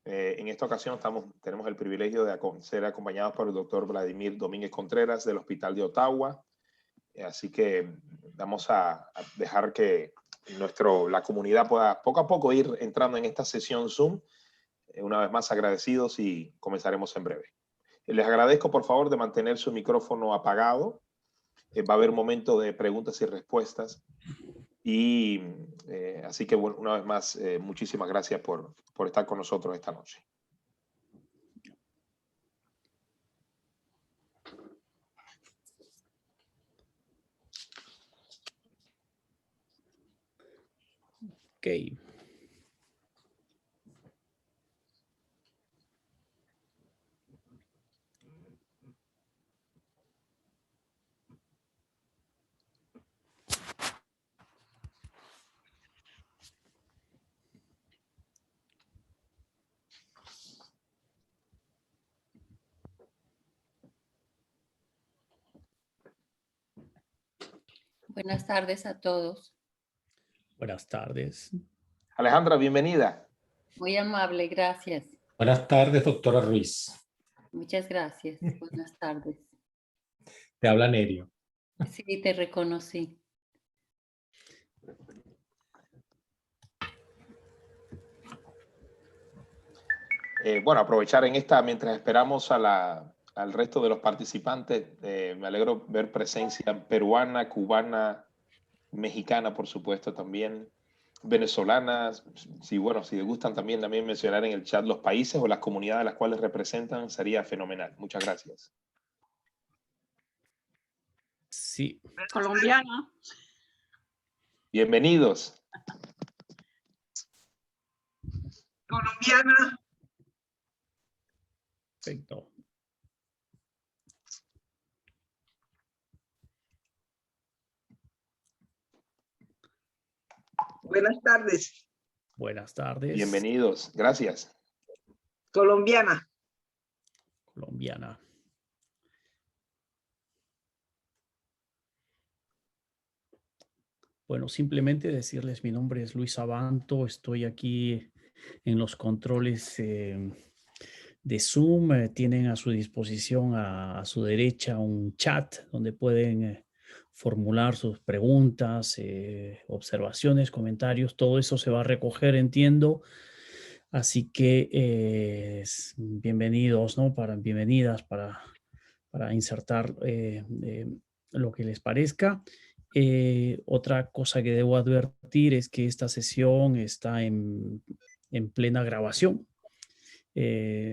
En esta ocasión tenemos el privilegio de ser acompañados por el doctor Vladimir Domínguez Contreras del Hospital de Ottawa. Así que vamos a dejar que la comunidad pueda poco a poco ir entrando en esta sesión Zoom. Una vez más agradecidos y comenzaremos en breve. Les agradezco por favor de mantener su micrófono apagado. Va a haber un momento de preguntas y respuestas. Y así que bueno, una vez más, muchísimas gracias por estar con nosotros esta noche. Ok. Buenas tardes a todos. Buenas tardes. Alejandra, bienvenida. Muy amable, gracias. Buenas tardes, doctora Ruiz. Muchas gracias. Buenas tardes. Te habla Nerio. Sí, te reconocí. Bueno, aprovechar mientras esperamos al resto de los participantes, me alegro ver presencia peruana, cubana, mexicana, por supuesto, también, venezolanas. Si les gustan también mencionar en el chat los países o las comunidades a las cuales representan, sería fenomenal. Muchas gracias. Sí. Colombiana. Bienvenidos. Colombiana. Perfecto. Buenas tardes. Buenas tardes. Bienvenidos. Gracias. Colombiana. Colombiana. Bueno, simplemente decirles, mi nombre es Luis Abanto, estoy aquí en los controles de Zoom. Tienen a su disposición a su derecha un chat donde pueden formular sus preguntas, observaciones, comentarios. Todo eso se va a recoger, entiendo. Así que bienvenidos, ¿no? Bienvenidas para insertar lo que les parezca. Otra cosa que debo advertir es que esta sesión está en plena grabación.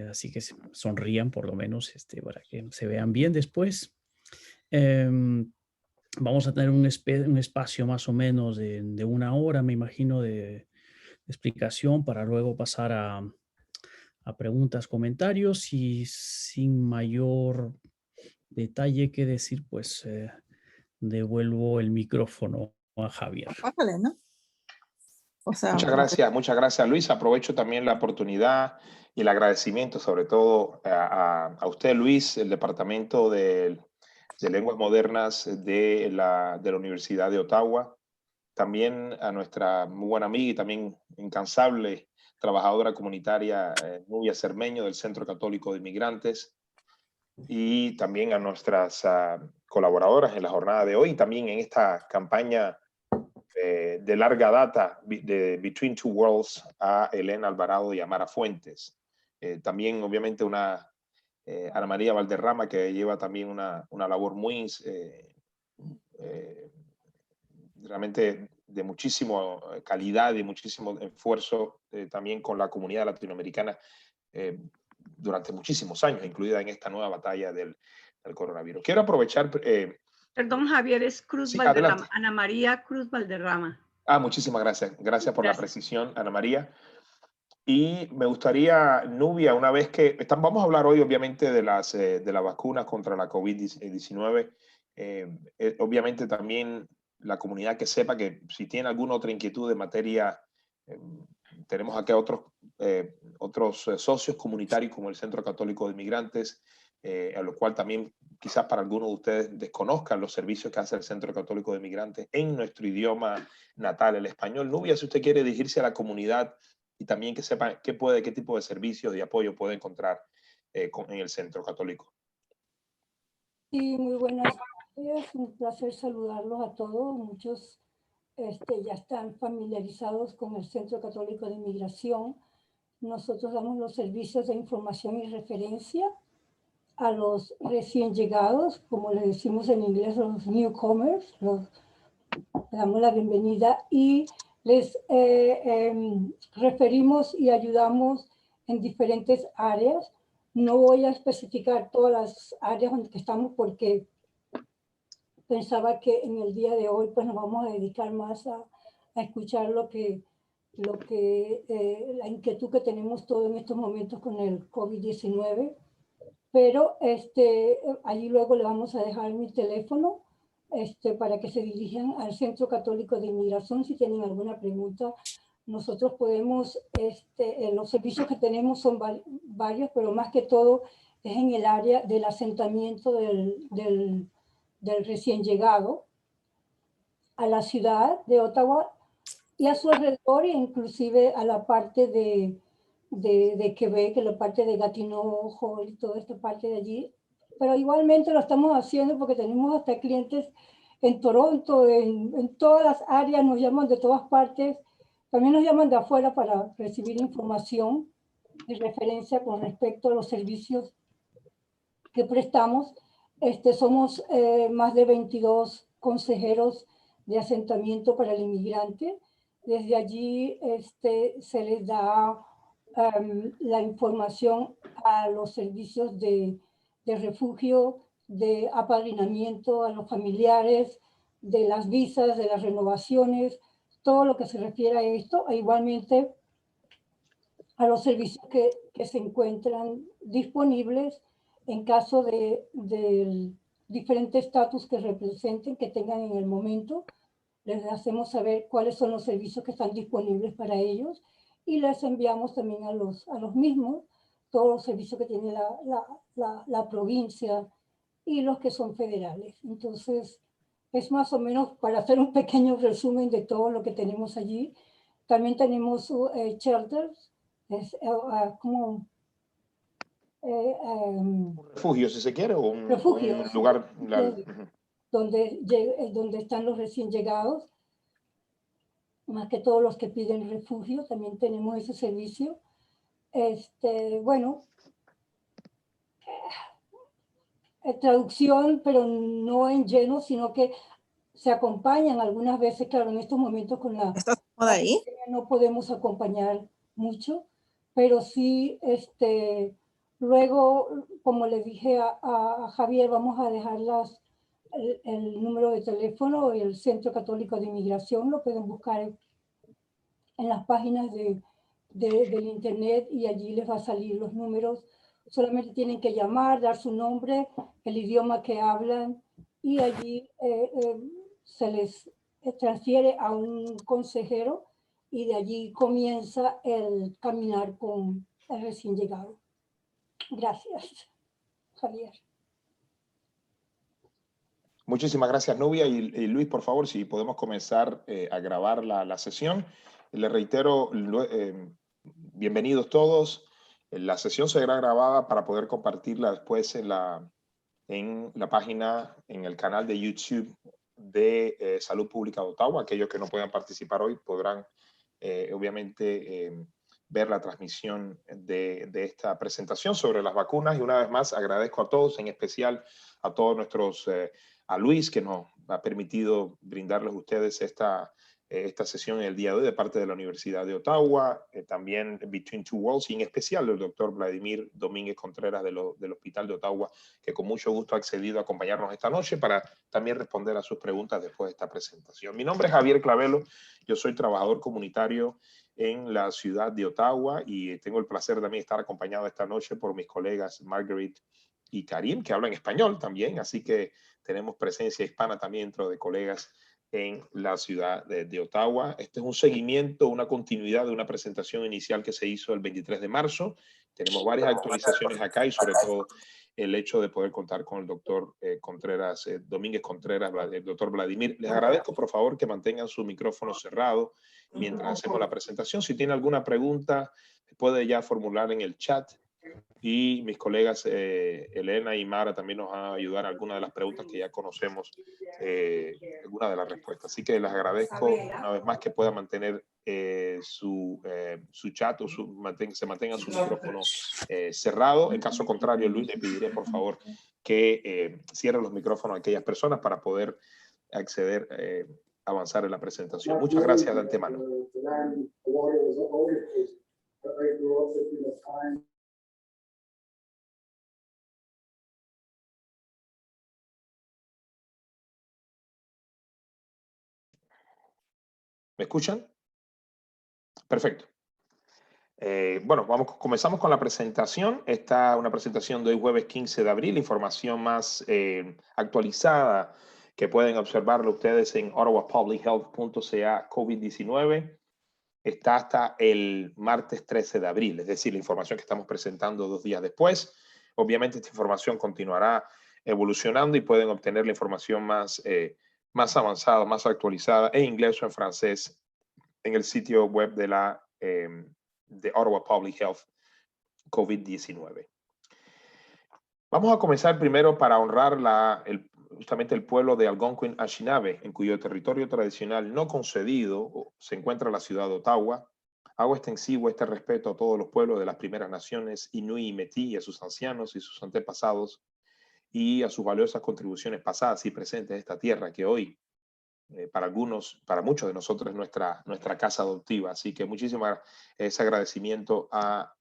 Así que sonrían por lo menos para que se vean bien después. Vamos a tener un espacio más o menos de 1 hora, me imagino, de explicación para luego pasar a preguntas, comentarios, y sin mayor detalle que decir, pues devuelvo el micrófono a Javier. Bájale, ¿no? O sea, Muchas gracias Luis. Aprovecho también la oportunidad y el agradecimiento sobre todo a usted, Luis, el Departamento de Lenguas Modernas de la Universidad de Ottawa. También a nuestra muy buena amiga y también incansable trabajadora comunitaria Nubia Cermeño del Centro Católico de Inmigrantes, y también a nuestras colaboradoras en la jornada de hoy, también en esta campaña de larga data de Between Two Worlds, a Elena Alvarado y Amara Fuentes. También obviamente Ana María Valderrama, que lleva también una labor muy realmente de muchísimo calidad y muchísimo esfuerzo también con la comunidad latinoamericana durante muchísimos años, incluida en esta nueva batalla del coronavirus. Quiero aprovechar... Perdón, Javier, es Cruz sí, Valderrama. adelante. Ana María Cruz Valderrama. Muchísimas gracias. Gracias por la precisión, Ana María. Y me gustaría, Nubia, una vez que... vamos a hablar hoy, obviamente, de las vacunas contra la COVID-19. Obviamente, también la comunidad que sepa que si tiene alguna otra inquietud de materia, tenemos aquí otros socios comunitarios como el Centro Católico de Inmigrantes, a lo cual también quizás para algunos de ustedes desconozcan los servicios que hace el Centro Católico de Inmigrantes en nuestro idioma natal, el español. Nubia, si usted quiere dirigirse a la comunidad y también que sepa qué tipo de servicios y apoyo puede encontrar en el Centro Católico. Sí, muy buenas tardes. Un placer saludarlos a todos. Muchos ya están familiarizados con el Centro Católico de Migración. Nosotros damos los servicios de información y referencia a los recién llegados, como le decimos en inglés, los newcomers. Les damos la bienvenida y les referimos y ayudamos en diferentes áreas. No voy a especificar todas las áreas en que estamos porque pensaba que en el día de hoy pues nos vamos a dedicar más a escuchar la inquietud que tenemos todos en estos momentos con el COVID-19. Pero allí luego le vamos a dejar mi teléfono para que se dirijan al Centro Católico de Inmigración si tienen alguna pregunta. Nosotros podemos, los servicios que tenemos son varios, pero más que todo es en el área del asentamiento del recién llegado a la ciudad de Ottawa y a su alrededor, e inclusive a la parte de Quebec, la parte de Gatineau, Hall, toda esta parte de allí. Pero igualmente lo estamos haciendo porque tenemos hasta clientes en Toronto, en todas las áreas, nos llaman de todas partes. También nos llaman de afuera para recibir información y referencia con respecto a los servicios que prestamos. Somos más de 22 consejeros de asentamiento para el inmigrante. Desde allí se les da la información a los servicios de refugio, de apadrinamiento a los familiares, de las visas, de las renovaciones, todo lo que se refiere a esto, e igualmente a los servicios que se encuentran disponibles en caso de diferente estatus que representen, que tengan en el momento. Les hacemos saber cuáles son los servicios que están disponibles para ellos y les enviamos también a los mismos todos los servicios que tiene la provincia y los que son federales. Entonces, es más o menos para hacer un pequeño resumen de todo lo que tenemos allí. También tenemos shelters, como Un refugio, si se quiere, o un refugios, lugar... donde están los recién llegados, más que todos los que piden refugio, también tenemos ese servicio. Bueno, traducción, pero no en lleno, sino que se acompañan algunas veces, claro, en estos momentos con la... ¿Estás cómoda ahí? No podemos acompañar mucho, pero sí, luego, como le dije a Javier, vamos a dejar el número de teléfono, el Centro Católico de Inmigración, lo pueden buscar en las páginas del internet y allí les va a salir los números. Solamente tienen que llamar, dar su nombre, el idioma que hablan y allí se les transfiere a un consejero y de allí comienza el caminar con el recién llegado. Gracias, Javier. Muchísimas gracias, Nubia. Y Luis, por favor, si podemos comenzar a grabar la sesión. Le reitero, bienvenidos todos. La sesión será grabada para poder compartirla después en la página, en el canal de YouTube de Salud Pública de Ottawa. Aquellos que no puedan participar hoy podrán, obviamente, ver la transmisión de esta presentación sobre las vacunas. Y una vez más, agradezco a todos, en especial a todos nuestros... a Luis, que nos ha permitido brindarles a ustedes esta sesión en el día de hoy de parte de la Universidad de Ottawa, también Between Two Worlds, y en especial el doctor Vladimir Domínguez Contreras del Hospital de Ottawa, que con mucho gusto ha accedido a acompañarnos esta noche para también responder a sus preguntas después de esta presentación. Mi nombre es Javier Clavelo, yo soy trabajador comunitario en la ciudad de Ottawa y tengo el placer también de estar acompañado esta noche por mis colegas Margaret y Karim, que hablan español también, así que tenemos presencia hispana también dentro de colegas en la ciudad de Ottawa. Este es un seguimiento, una continuidad de una presentación inicial que se hizo el 23 de marzo. Tenemos varias actualizaciones acá y sobre todo el hecho de poder contar con el doctor Contreras, Domínguez Contreras, el doctor Vladimir. Les agradezco por favor que mantengan su micrófono cerrado mientras hacemos la presentación. Si tiene alguna pregunta, puede ya formular en el chat. Y mis colegas Elena y Mara también nos van a ayudar a algunas de las preguntas que ya conocemos, algunas de las respuestas. Así que les agradezco una vez más que puedan mantener su chat o se mantenga su micrófono cerrado. En caso contrario, Luis, le pediré por favor que cierre los micrófonos a aquellas personas para poder acceder, avanzar en la presentación. Muchas gracias de antemano. ¿Me escuchan? Perfecto. Bueno, comenzamos con la presentación. Esta es una presentación de hoy, jueves 15 de abril. Información más actualizada que pueden observarlo ustedes en ottawapublichealth.ca COVID-19. Está hasta el martes 13 de abril, es decir, la información que estamos presentando 2 días después. Obviamente esta información continuará evolucionando y pueden obtener la información más avanzada, más actualizada en inglés o en francés en el sitio web de Ottawa Public Health COVID-19. Vamos a comenzar primero para honrar justamente el pueblo de Algonquin Anishinaabe, en cuyo territorio tradicional no concedido se encuentra la ciudad de Ottawa. Hago extensivo este respeto a todos los pueblos de las primeras naciones, Inuit y Métis, y a sus ancianos y sus antepasados, y a sus valiosas contribuciones pasadas y presentes de esta tierra que hoy, para muchos de nosotros, es nuestra casa adoptiva. Así que muchísimas ese agradecimiento a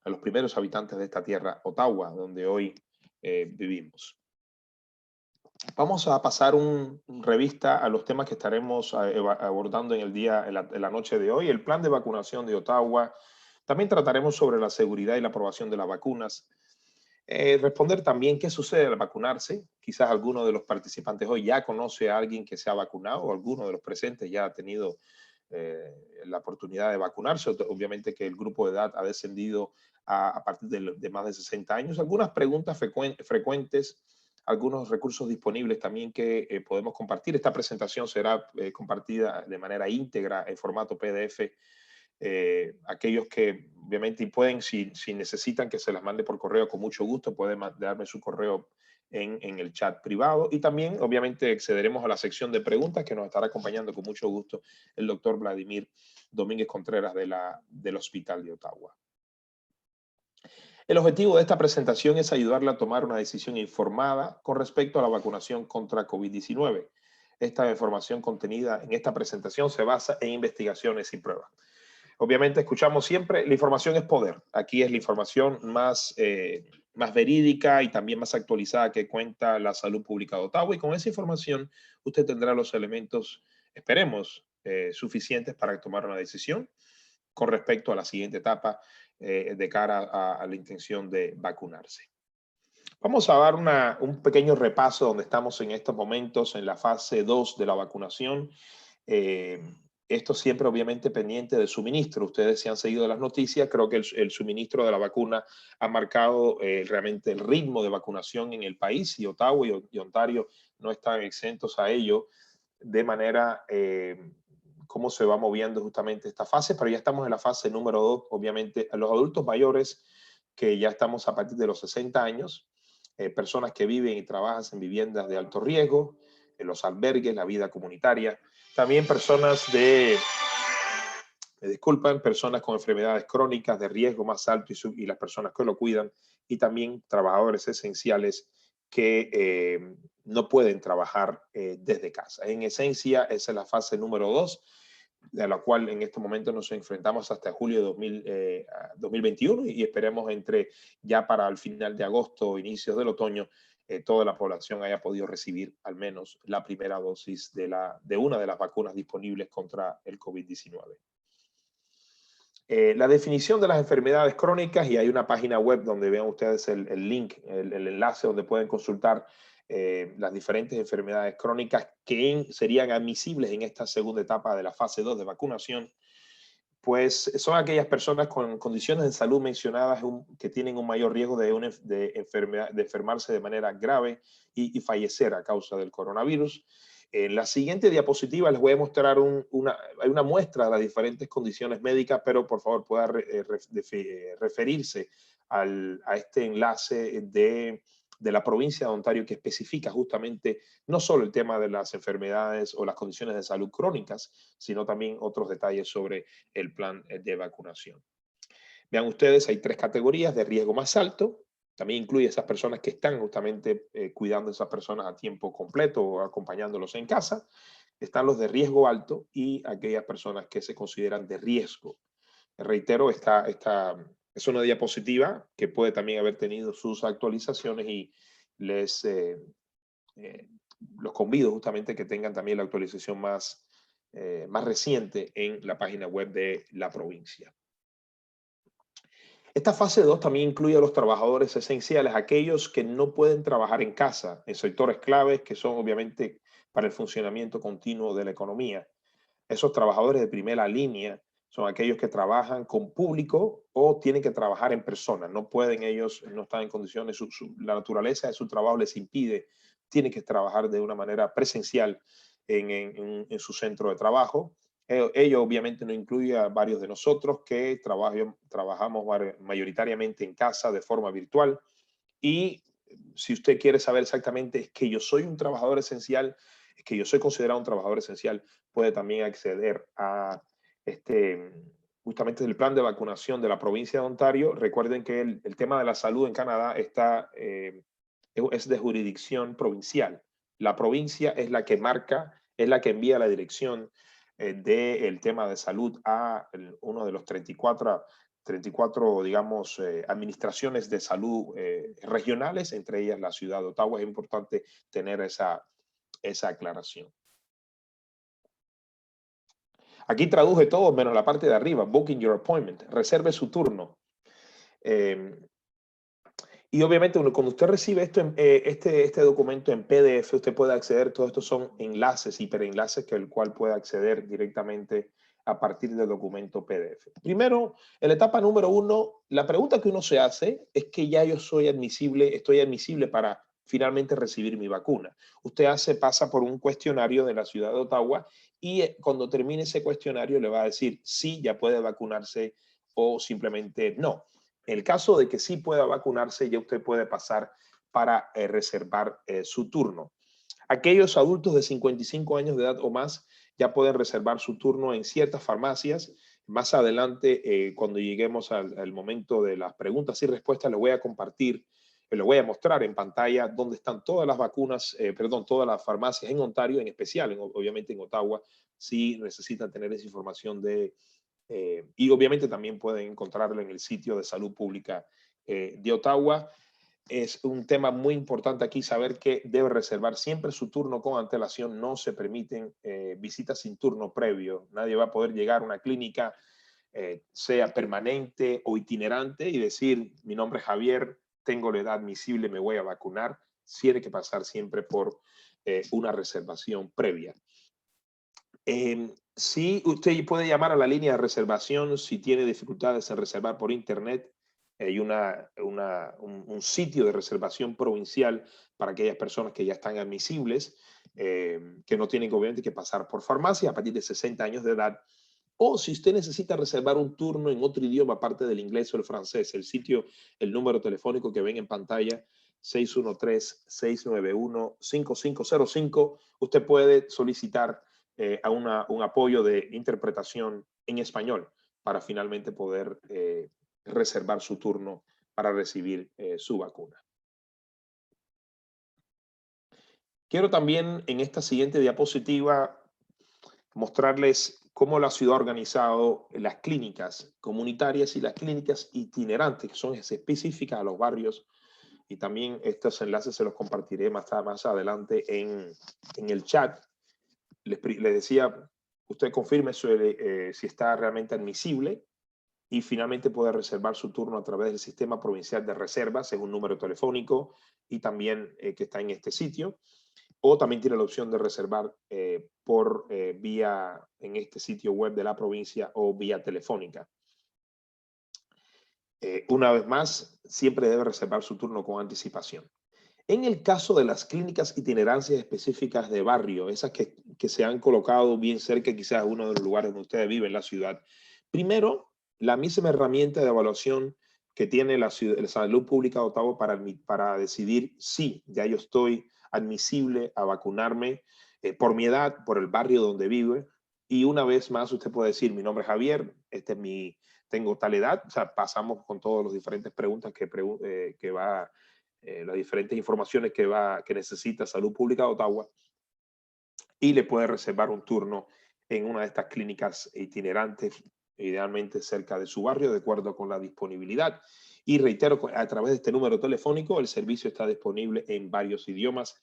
los primeros habitantes de esta tierra, Ottawa, donde hoy vivimos. Vamos a pasar un revista a los temas que estaremos abordando en la noche de hoy. El plan de vacunación de Ottawa. También trataremos sobre la seguridad y la aprobación de las vacunas. Responder también qué sucede al vacunarse. Quizás alguno de los participantes hoy ya conoce a alguien que se ha vacunado, o alguno de los presentes ya ha tenido la oportunidad de vacunarse. Obviamente que el grupo de edad ha descendido a partir de más de 60 años. Algunas preguntas frecuentes, algunos recursos disponibles también que podemos compartir. Esta presentación será compartida de manera íntegra en formato PDF. Aquellos que obviamente pueden, si necesitan que se las mande por correo, con mucho gusto pueden darme su correo en el chat privado, y también obviamente accederemos a la sección de preguntas que nos estará acompañando con mucho gusto el doctor Vladimir Domínguez Contreras del Hospital de Ottawa. El objetivo de esta presentación es ayudarle a tomar una decisión informada con respecto a la vacunación contra COVID-19. Esta información contenida en esta presentación se basa en investigaciones y pruebas. Obviamente escuchamos siempre, la información es poder. Aquí es la información más verídica y también más actualizada que cuenta la salud pública de Ottawa, y con esa información usted tendrá los elementos, esperemos, suficientes para tomar una decisión con respecto a la siguiente etapa de cara a la intención de vacunarse. Vamos a dar un pequeño repaso donde estamos en estos momentos en la fase 2 de la vacunación. Esto siempre obviamente pendiente del suministro. Ustedes si han seguido las noticias, creo que el suministro de la vacuna ha marcado realmente el ritmo de vacunación en el país, y Ottawa y Ontario no están exentos a ello, de manera cómo se va moviendo justamente esta fase. Pero ya estamos en la fase número 2, obviamente a los adultos mayores, que ya estamos a partir de los 60 años, personas que viven y trabajan en viviendas de alto riesgo, en los albergues, la vida comunitaria. También personas personas con enfermedades crónicas de riesgo más alto y las personas que lo cuidan, y también trabajadores esenciales que no pueden trabajar desde casa. En esencia, esa es la fase número 2, de la cual en este momento nos enfrentamos hasta julio de 2021, y esperemos ya para el final de agosto o inicios del otoño, toda la población haya podido recibir al menos la primera dosis de una de las vacunas disponibles contra el COVID-19. La definición de las enfermedades crónicas, y hay una página web donde vean ustedes el link, el enlace donde pueden consultar las diferentes enfermedades crónicas que serían admisibles en esta segunda etapa de la fase 2 de vacunación. Pues son aquellas personas con condiciones de salud mencionadas que tienen un mayor riesgo de enfermarse de manera grave y fallecer a causa del coronavirus. En la siguiente diapositiva les voy a mostrar hay una muestra de las diferentes condiciones médicas, pero por favor pueda referirse a este enlace de la provincia de Ontario que especifica justamente no solo el tema de las enfermedades o las condiciones de salud crónicas, sino también otros detalles sobre el plan de vacunación. Vean ustedes, hay 3 categorías de riesgo más alto. También incluye esas personas que están justamente cuidando a esas personas a tiempo completo o acompañándolos en casa. Están los de riesgo alto y aquellas personas que se consideran de riesgo. Reitero, esta es una diapositiva que puede también haber tenido sus actualizaciones y los convido justamente que tengan también la actualización más reciente en la página web de la provincia. Esta fase 2 también incluye a los trabajadores esenciales, aquellos que no pueden trabajar en casa, en sectores claves que son obviamente para el funcionamiento continuo de la economía. Esos trabajadores de primera línea son aquellos que trabajan con público o tienen que trabajar en persona. No pueden ellos, no están en condiciones, la naturaleza de su trabajo les impide, tienen que trabajar de una manera presencial en su centro de trabajo. Ello obviamente no incluye a varios de nosotros que trabajamos mayoritariamente en casa de forma virtual. Y si usted quiere saber exactamente es que yo soy un trabajador esencial, es que yo soy considerado un trabajador esencial, puede también acceder a justamente el plan de vacunación de la provincia de Ontario. Recuerden que el tema de la salud en Canadá es de jurisdicción provincial. La provincia es la que marca, es la que envía la dirección del tema de salud a uno de los 34 digamos, administraciones de salud regionales, entre ellas la ciudad de Ottawa. Es importante tener esa aclaración. Aquí traduje todo menos la parte de arriba, booking your appointment, reserve su turno. Y obviamente cuando usted recibe esto, este documento en PDF, usted puede acceder, todos estos son enlaces, hiperenlaces, que el cual puede acceder directamente a partir del documento PDF. Primero, en la etapa número 1, la pregunta que uno se hace es que ya yo estoy admisible para finalmente recibir mi vacuna. Usted pasa por un cuestionario de la ciudad de Ottawa y cuando termine ese cuestionario le va a decir sí, ya puede vacunarse o simplemente no. En el caso de que sí pueda vacunarse, ya usted puede pasar para reservar su turno. Aquellos adultos de 55 años de edad o más ya pueden reservar su turno en ciertas farmacias. Más adelante, cuando lleguemos al momento de las preguntas y respuestas, les voy a compartir, les voy a mostrar en pantalla dónde están todas las vacunas, todas las farmacias en Ontario, en especial, obviamente en Ottawa, si necesitan tener esa información y obviamente también pueden encontrarlo en el sitio de salud pública de Ottawa. Es un tema muy importante aquí saber que debe reservar siempre su turno con antelación. No se permiten visitas sin turno previo. Nadie va a poder llegar a una clínica, sea permanente o itinerante, y decir, mi nombre es Javier, tengo la edad admisible, me voy a vacunar. Tiene que pasar siempre por una reservación previa. Sí, usted puede llamar a la línea de reservación si tiene dificultades en reservar por internet. Hay un sitio de reservación provincial para aquellas personas que ya están admisibles, que no tienen obviamente que pasar por farmacia a partir de 60 años de edad. O si usted necesita reservar un turno en otro idioma aparte del inglés o el francés, el número telefónico que ven en pantalla, 613-691-5505, usted puede solicitar un apoyo de interpretación en español para finalmente poder reservar su turno para recibir su vacuna. Quiero también en esta siguiente diapositiva mostrarles cómo la ciudad ha organizado las clínicas comunitarias y las clínicas itinerantes, que son específicas a los barrios, y también estos enlaces se los compartiré más adelante en el chat. Les decía, usted confirme si está realmente admisible y finalmente puede reservar su turno a través del sistema provincial de reservas, es un número telefónico y también que está en este sitio. O también tiene la opción de reservar por vía en este sitio web de la provincia o vía telefónica. Una vez más, siempre debe reservar su turno con anticipación. En el caso de las clínicas itinerancias específicas de barrio, esas que se han colocado bien cerca quizás uno de los lugares donde ustedes viven en la ciudad, primero, la misma herramienta de evaluación que tiene la Salud Pública de Ottawa para decidir si ya yo estoy admisible a vacunarme por mi edad, por el barrio donde vive. Y una vez más usted puede decir, mi nombre es Javier, tengo tal edad. O sea, pasamos con todas las diferentes preguntas las diferentes informaciones que necesita Salud Pública de Ottawa, y le puede reservar un turno en una de estas clínicas itinerantes, idealmente cerca de su barrio, de acuerdo con la disponibilidad. Y reitero, a través de este número telefónico, el servicio está disponible en varios idiomas.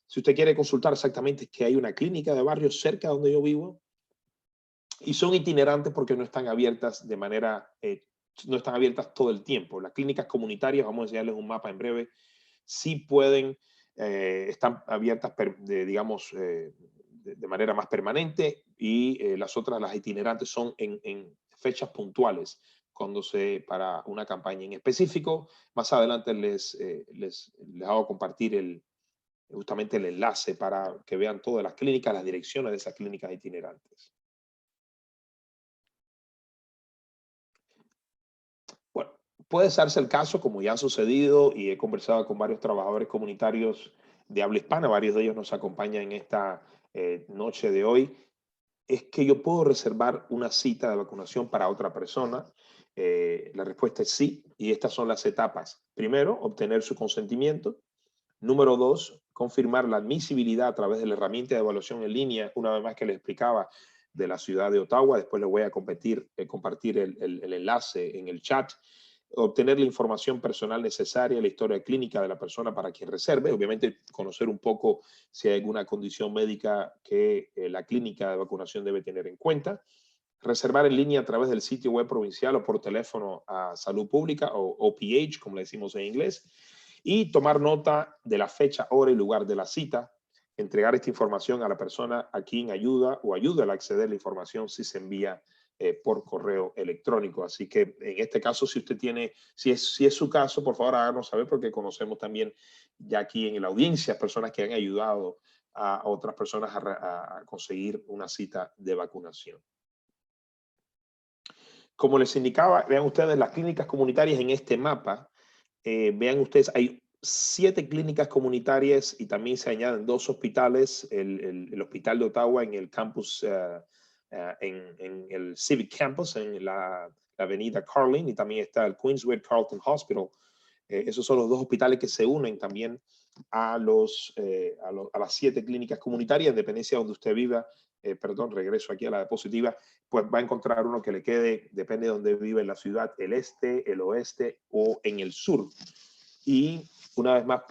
Si usted quiere consultar exactamente, es que hay una clínica de barrio cerca donde yo vivo, y son itinerantes porque no están abiertas no están abiertas todo el tiempo. Las clínicas comunitarias, vamos a enseñarles un mapa en breve, sí pueden, están abiertas, digamos, de manera más permanente, y las otras, las itinerantes, son en fechas puntuales, para una campaña en específico. Más adelante les hago compartir justamente el enlace para que vean todas las clínicas, las direcciones de esas clínicas itinerantes. Bueno, puede darse el caso, como ya ha sucedido, y he conversado con varios trabajadores comunitarios de habla hispana, varios de ellos nos acompañan en esta noche de hoy, es que yo puedo reservar una cita de vacunación para otra persona. La respuesta es sí, y estas son las etapas. Primero, obtener su consentimiento. Número 2, confirmar la admisibilidad a través de la herramienta de evaluación en línea, una vez más que les explicaba, de la ciudad de Ottawa. Después les voy a compartir el enlace en el chat. Obtener la información personal necesaria, la historia clínica de la persona para quien reserve. Obviamente, conocer un poco si hay alguna condición médica que la clínica de vacunación debe tener en cuenta. Reservar en línea a través del sitio web provincial o por teléfono a Salud Pública, o OPH, como le decimos en inglés. Y tomar nota de la fecha, hora y lugar de la cita. Entregar esta información a la persona a quien ayuda al acceder a la información si se envía por correo electrónico. Así que en este caso, si es su caso, por favor háganos saber, porque conocemos también ya aquí en la audiencia personas que han ayudado a otras personas a conseguir una cita de vacunación. Como les indicaba, vean ustedes las clínicas comunitarias en este mapa. Vean ustedes, hay 7 clínicas comunitarias y también se añaden 2 hospitales, el hospital de Ottawa en el campus, en el Civic Campus, en la avenida Carlin, y también está el Queensway Carleton Hospital. Esos son los 2 hospitales que se unen también a las 7 clínicas comunitarias, en dependencia de donde usted viva. Regreso aquí a la diapositiva, pues va a encontrar uno que le quede, depende de donde vive en la ciudad, el este, el oeste o en el sur. Y una vez más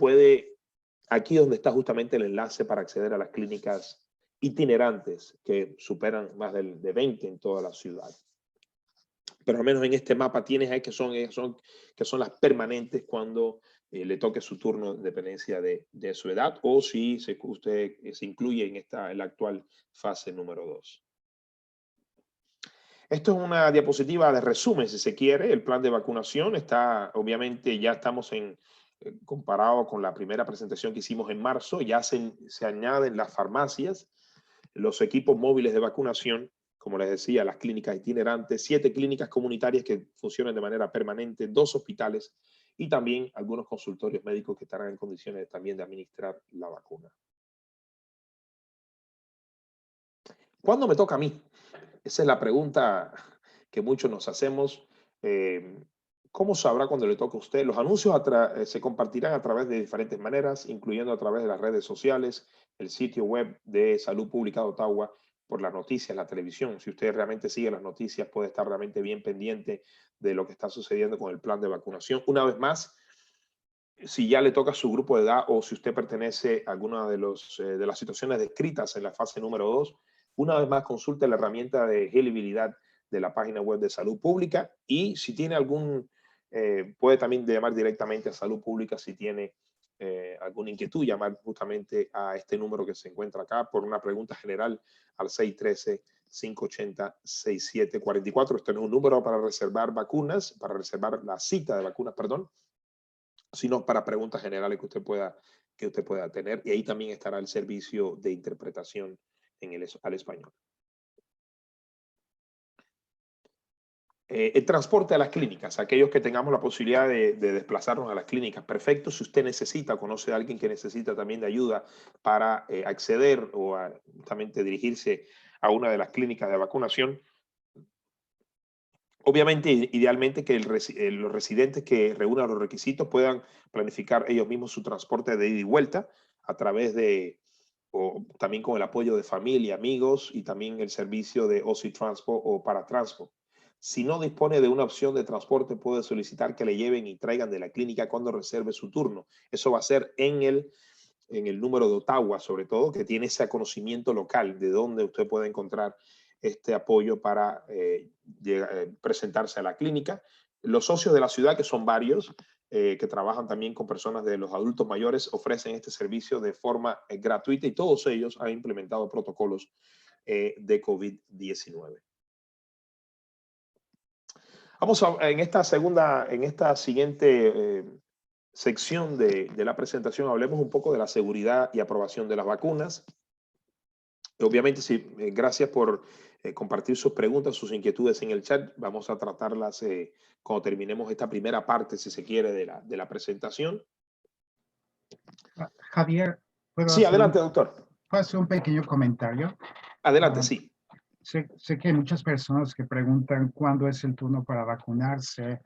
aquí donde está justamente el enlace para acceder a las clínicas itinerantes, que superan más de 20 en toda la ciudad. Pero al menos en este mapa tienes ahí que son las permanentes cuando le toque su turno, en dependencia de su edad, o si usted se incluye en la actual fase número 2. Esto es una diapositiva de resumen, si se quiere. El plan de vacunación está, obviamente, ya estamos comparado con la primera presentación que hicimos en marzo, ya se añaden las farmacias, los equipos móviles de vacunación, como les decía, las clínicas itinerantes, 7 clínicas comunitarias que funcionan de manera permanente, 2 hospitales y también algunos consultorios médicos que estarán en condiciones también de administrar la vacuna. ¿Cuándo me toca a mí? Esa es la pregunta que muchos nos hacemos. ¿Cómo sabrá cuando le toca a usted? Los anuncios se compartirán a través de diferentes maneras, incluyendo a través de las redes sociales, el sitio web de Salud Pública de Ottawa, por las noticias, la televisión. Si usted realmente sigue las noticias, puede estar realmente bien pendiente de lo que está sucediendo con el plan de vacunación. Una vez más, si ya le toca a su grupo de edad o si usted pertenece a alguna de las situaciones descritas en la fase número 2, una vez más consulte la herramienta de elegibilidad de la página web de Salud Pública, y si tiene puede también llamar directamente a Salud Pública si tiene alguna inquietud, llamar justamente a este número que se encuentra acá por una pregunta general al 613-580-6744. Este es un número para reservar vacunas, para reservar la cita de vacunas, perdón. sino para preguntas generales que usted pueda tener. Y ahí también estará el servicio de interpretación al español. El transporte a las clínicas, aquellos que tengamos la posibilidad de desplazarnos a las clínicas, perfecto. Si usted necesita, conoce a alguien que necesita también de ayuda para acceder o justamente dirigirse a una de las clínicas de vacunación, obviamente, idealmente que los residentes que reúnan los requisitos puedan planificar ellos mismos su transporte de ida y vuelta a través o también con el apoyo de familia, amigos y también el servicio de OC Transport o Paratranspo. Si no dispone de una opción de transporte, puede solicitar que le lleven y traigan de la clínica cuando reserve su turno. Eso va a ser en el número de Ottawa, sobre todo, que tiene ese conocimiento local de dónde usted puede encontrar este apoyo para presentarse a la clínica. Los socios de la ciudad, que son varios, que trabajan también con personas de los adultos mayores, ofrecen este servicio de forma gratuita y todos ellos han implementado protocolos de COVID-19. Vamos en esta siguiente sección de la presentación, hablemos un poco de la seguridad y aprobación de las vacunas. Obviamente, sí, gracias por compartir sus preguntas, sus inquietudes en el chat. Vamos a tratarlas cuando terminemos esta primera parte, si se quiere, de la presentación. Javier, Sí, adelante, doctor. ¿puedo hacer un pequeño comentario? Adelante, sí. Sé que hay muchas personas que preguntan cuándo es el turno para vacunarse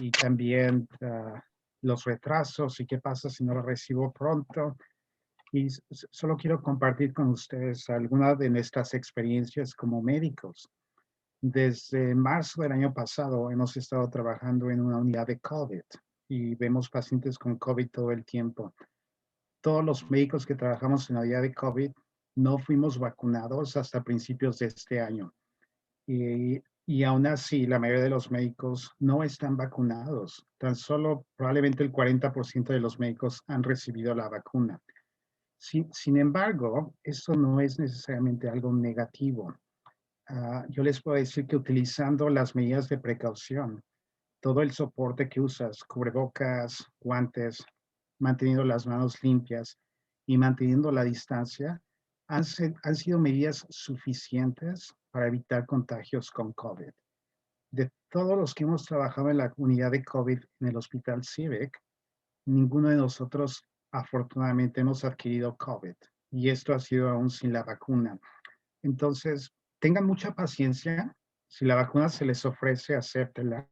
y también los retrasos y qué pasa si no lo recibo pronto. Y solo quiero compartir con ustedes algunas de nuestras experiencias como médicos. Desde marzo del año pasado hemos estado trabajando en una unidad de COVID y vemos pacientes con COVID todo el tiempo. Todos los médicos que trabajamos en la unidad de COVID no fuimos vacunados hasta principios de este año. Y aún así, la mayoría de los médicos no están vacunados. Tan solo probablemente el 40% de los médicos han recibido la vacuna. Sin embargo, esto no es necesariamente algo negativo. Yo les puedo decir que utilizando las medidas de precaución, todo el soporte que usas, cubrebocas, guantes, manteniendo las manos limpias y manteniendo la distancia, han sido medidas suficientes para evitar contagios con COVID. De todos los que hemos trabajado en la unidad de COVID en el Hospital Civic, ninguno de nosotros afortunadamente hemos adquirido COVID y esto ha sido aún sin la vacuna. Entonces, tengan mucha paciencia. Si la vacuna se les ofrece, acéptenla.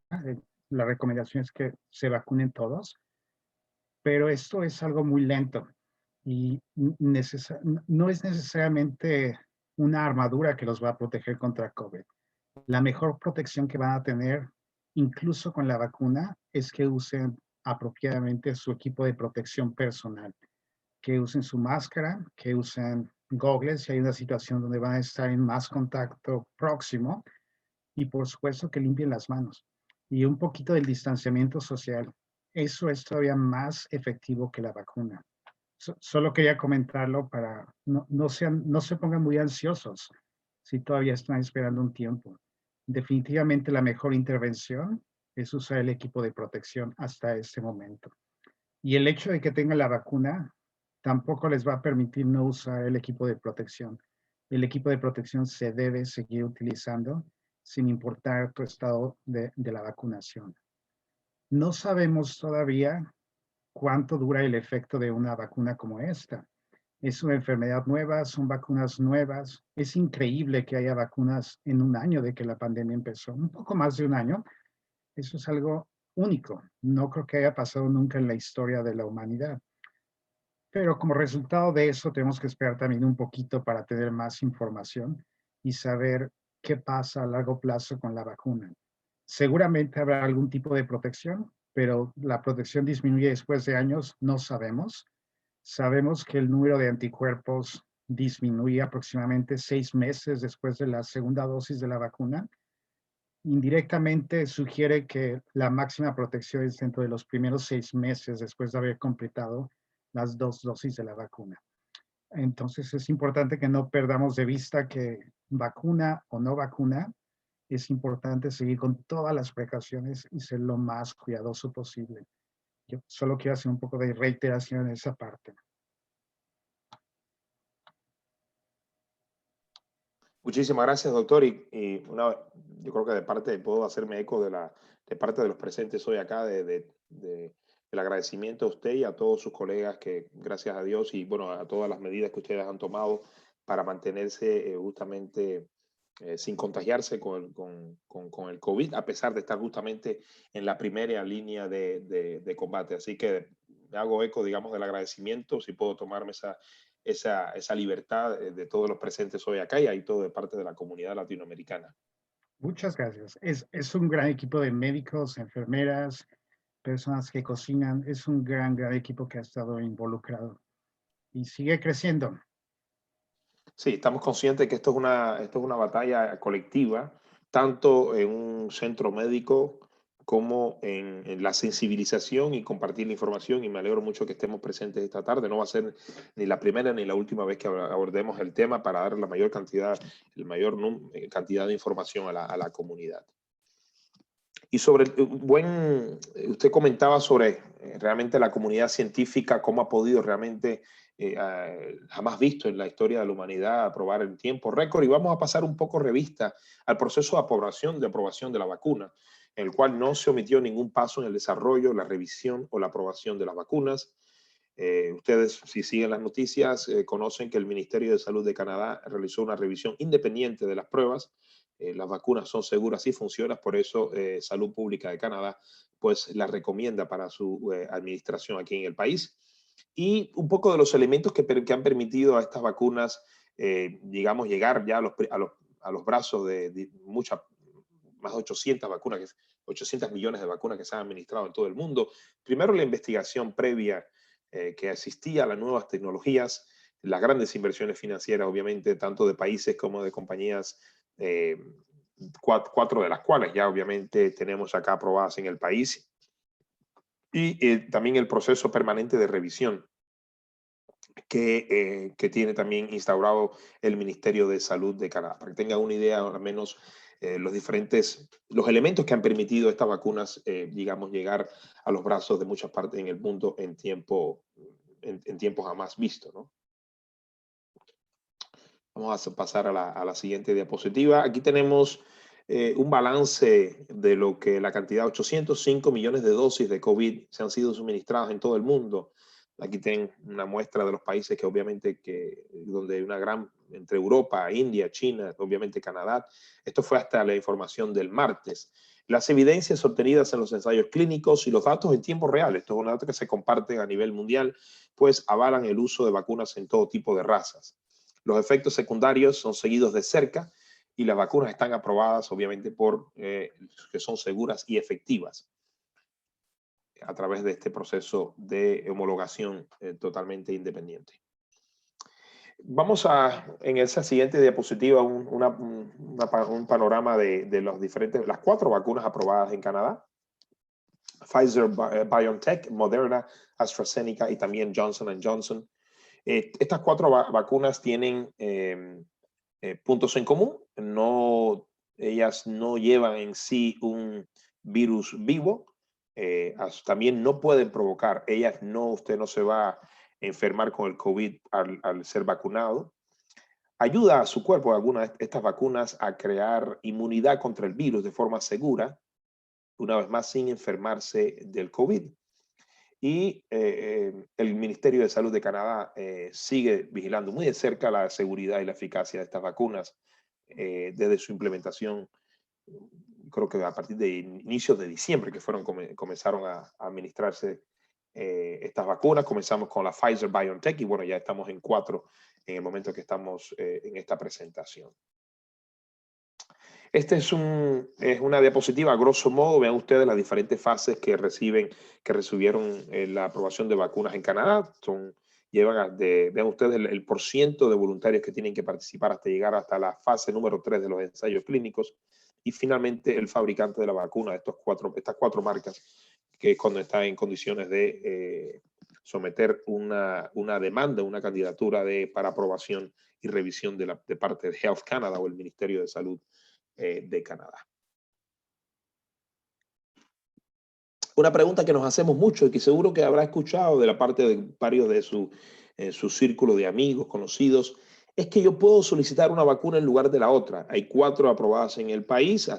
La recomendación es que se vacunen todos, pero esto es algo muy lento y no es necesariamente una armadura que los va a proteger contra COVID. La mejor protección que van a tener, incluso con la vacuna, es que usen apropiadamente su equipo de protección personal, que usen su máscara, que usen goggles si hay una situación donde van a estar en más contacto próximo y por supuesto que limpien las manos y un poquito del distanciamiento social. Eso es todavía más efectivo que la vacuna. Solo quería comentarlo para no se pongan muy ansiosos si todavía están esperando un tiempo. Definitivamente la mejor intervención es usar el equipo de protección hasta este momento. Y el hecho de que tengan la vacuna tampoco les va a permitir no usar el equipo de protección. El equipo de protección se debe seguir utilizando sin importar tu estado de la vacunación. No sabemos todavía cuánto dura el efecto de una vacuna como esta. Es una enfermedad nueva, son vacunas nuevas. Es increíble que haya vacunas en un año de que la pandemia empezó, un poco más de un año. Eso es algo único. No creo que haya pasado nunca en la historia de la humanidad. Pero como resultado de eso, tenemos que esperar también un poquito para tener más información y saber qué pasa a largo plazo con la vacuna. Seguramente habrá algún tipo de protección, pero la protección disminuye después de años, no sabemos. Sabemos que el número de anticuerpos disminuye aproximadamente 6 meses después de la segunda dosis de la vacuna. Indirectamente sugiere que la máxima protección es dentro de los primeros 6 meses después de haber completado las 2 dosis de la vacuna. Entonces es importante que no perdamos de vista que vacuna o no vacuna, es importante seguir con todas las precauciones y ser lo más cuidadoso posible. Yo solo quiero hacer un poco de reiteración en esa parte. Muchísimas gracias, doctor. Yo creo que de parte, puedo hacerme eco de parte de los presentes hoy acá, del agradecimiento a usted y a todos sus colegas que, gracias a Dios, y bueno, a todas las medidas que ustedes han tomado para mantenerse justamente sin contagiarse con el COVID, a pesar de estar justamente en la primera línea de combate. Así que me hago eco, digamos, del agradecimiento, si puedo tomarme esa libertad de todos los presentes hoy acá y ahí todo de parte de la comunidad latinoamericana. Muchas gracias. Es un gran equipo de médicos, enfermeras, personas que cocinan. Es un gran equipo que ha estado involucrado y sigue creciendo. Sí, estamos conscientes que esto es una batalla colectiva, tanto en un centro médico como en la sensibilización y compartir la información, y me alegro mucho que estemos presentes esta tarde. No va a ser ni la primera ni la última vez que abordemos el tema para dar la mayor cantidad de información a la comunidad. Y usted comentaba sobre realmente la comunidad científica, cómo ha podido realmente, jamás visto en la historia de la humanidad, aprobar en tiempo récord. Y vamos a pasar un poco revista al proceso de aprobación de la vacuna, en el cual no se omitió ningún paso en el desarrollo, la revisión o la aprobación de las vacunas. Ustedes, si siguen las noticias, conocen que el Ministerio de Salud de Canadá realizó una revisión independiente de las pruebas. Las vacunas son seguras y funcionan, por eso Salud Pública de Canadá pues las recomienda para su administración aquí en el país. Y un poco de los elementos que han permitido a estas vacunas, digamos, llegar ya a los brazos de muchas, más de 800 vacunas, 800 millones de vacunas que se han administrado en todo el mundo. Primero, la investigación previa que asistía a las nuevas tecnologías, las grandes inversiones financieras, obviamente, tanto de países como de compañías, cuatro de las cuales ya obviamente tenemos acá aprobadas en el país, y también el proceso permanente de revisión que tiene también instaurado el Ministerio de Salud de Canadá. Para que tengan una idea, al menos, los elementos que han permitido estas vacunas, digamos, llegar a los brazos de muchas partes en el mundo en tiempo jamás visto, ¿no? Vamos a pasar a la siguiente diapositiva. Aquí tenemos un balance de lo que la cantidad, 805 millones de dosis de COVID se han sido suministradas en todo el mundo. Aquí tienen una muestra de los países que obviamente donde hay una gran, entre Europa, India, China, obviamente Canadá. Esto fue hasta la información del martes. Las evidencias obtenidas en los ensayos clínicos y los datos en tiempo real, esto es un dato que se comparten a nivel mundial, pues avalan el uso de vacunas en todo tipo de razas. Los efectos secundarios son seguidos de cerca y las vacunas están aprobadas, obviamente, que son seguras y efectivas a través de este proceso de homologación totalmente independiente. Vamos en esa siguiente diapositiva un panorama de las 4 vacunas aprobadas en Canadá: Pfizer, BioNTech, Moderna, AstraZeneca y también Johnson & Johnson. Estas 4 vacunas tienen puntos en común. Ellas no llevan en sí un virus vivo. También no pueden provocar. Usted no se va a enfermar con el COVID al ser vacunado. Ayuda a su cuerpo, algunas de estas vacunas, a crear inmunidad contra el virus de forma segura, una vez más sin enfermarse del COVID. Y el Ministerio de Salud de Canadá sigue vigilando muy de cerca la seguridad y la eficacia de estas vacunas desde su implementación. Creo que a partir de inicios de diciembre que comenzaron a administrarse estas vacunas. Comenzamos con la Pfizer BioNTech y bueno, ya estamos en 4 en el momento que estamos en esta presentación. Esta es una diapositiva, a grosso modo. Vean ustedes las diferentes fases que recibieron la aprobación de vacunas en Canadá. Vean ustedes el porciento de voluntarios que tienen que participar hasta llegar hasta la fase número 3 de los ensayos clínicos. Y finalmente el fabricante de la vacuna, estas 4 marcas, que cuando está en condiciones de someter una demanda, una candidatura para aprobación y revisión de parte de Health Canada o el Ministerio de Salud de Canadá. Una pregunta que nos hacemos mucho y que seguro que habrá escuchado de la parte de varios de su círculo de amigos, conocidos, es que yo puedo solicitar una vacuna en lugar de la otra. Hay 4 aprobadas en el país,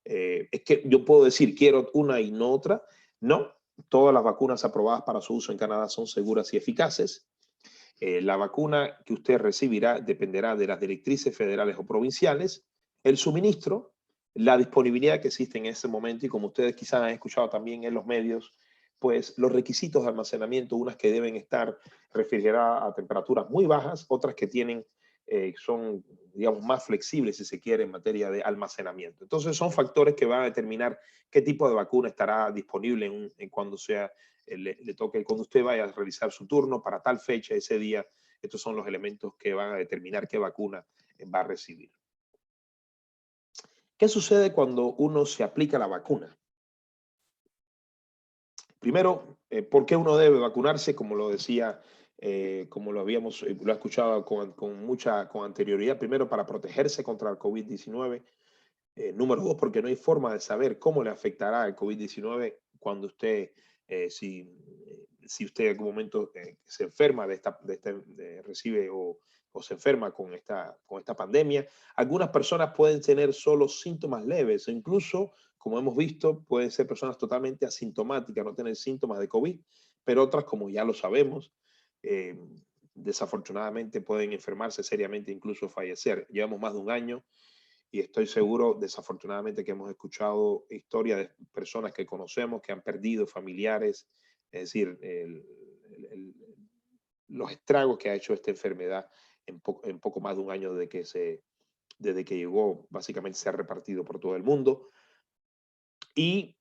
es que yo puedo decir quiero una y no otra. No, todas las vacunas aprobadas para su uso en Canadá son seguras y eficaces. La vacuna que usted recibirá dependerá de las directrices federales o provinciales, el suministro, la disponibilidad que existe en ese momento y como ustedes quizás han escuchado también en los medios, pues los requisitos de almacenamiento, unas que deben estar refrigeradas a temperaturas muy bajas, otras que son, digamos, más flexibles, si se quiere, en materia de almacenamiento. Entonces son factores que van a determinar qué tipo de vacuna estará disponible en cuando le toque, cuando usted vaya a realizar su turno para tal fecha, ese día. Estos son los elementos que van a determinar qué vacuna va a recibir. ¿Qué sucede cuando uno se aplica la vacuna? Primero, ¿por qué uno debe vacunarse? Como lo decía, como lo he escuchado con anterioridad. Primero, para protegerse contra el COVID-19. Número 2, porque no hay forma de saber cómo le afectará el COVID-19 cuando usted, si usted en algún momento se enferma recibe o se enferma con esta pandemia. Algunas personas pueden tener solo síntomas leves, o incluso, como hemos visto, pueden ser personas totalmente asintomáticas, no tener síntomas de COVID, pero otras, como ya lo sabemos, desafortunadamente pueden enfermarse seriamente, incluso fallecer. Llevamos más de un año y estoy seguro, desafortunadamente, que hemos escuchado historias de personas que conocemos que han perdido familiares, es decir, los estragos que ha hecho esta enfermedad en poco más de un año desde que llegó, básicamente se ha repartido por todo el mundo. Y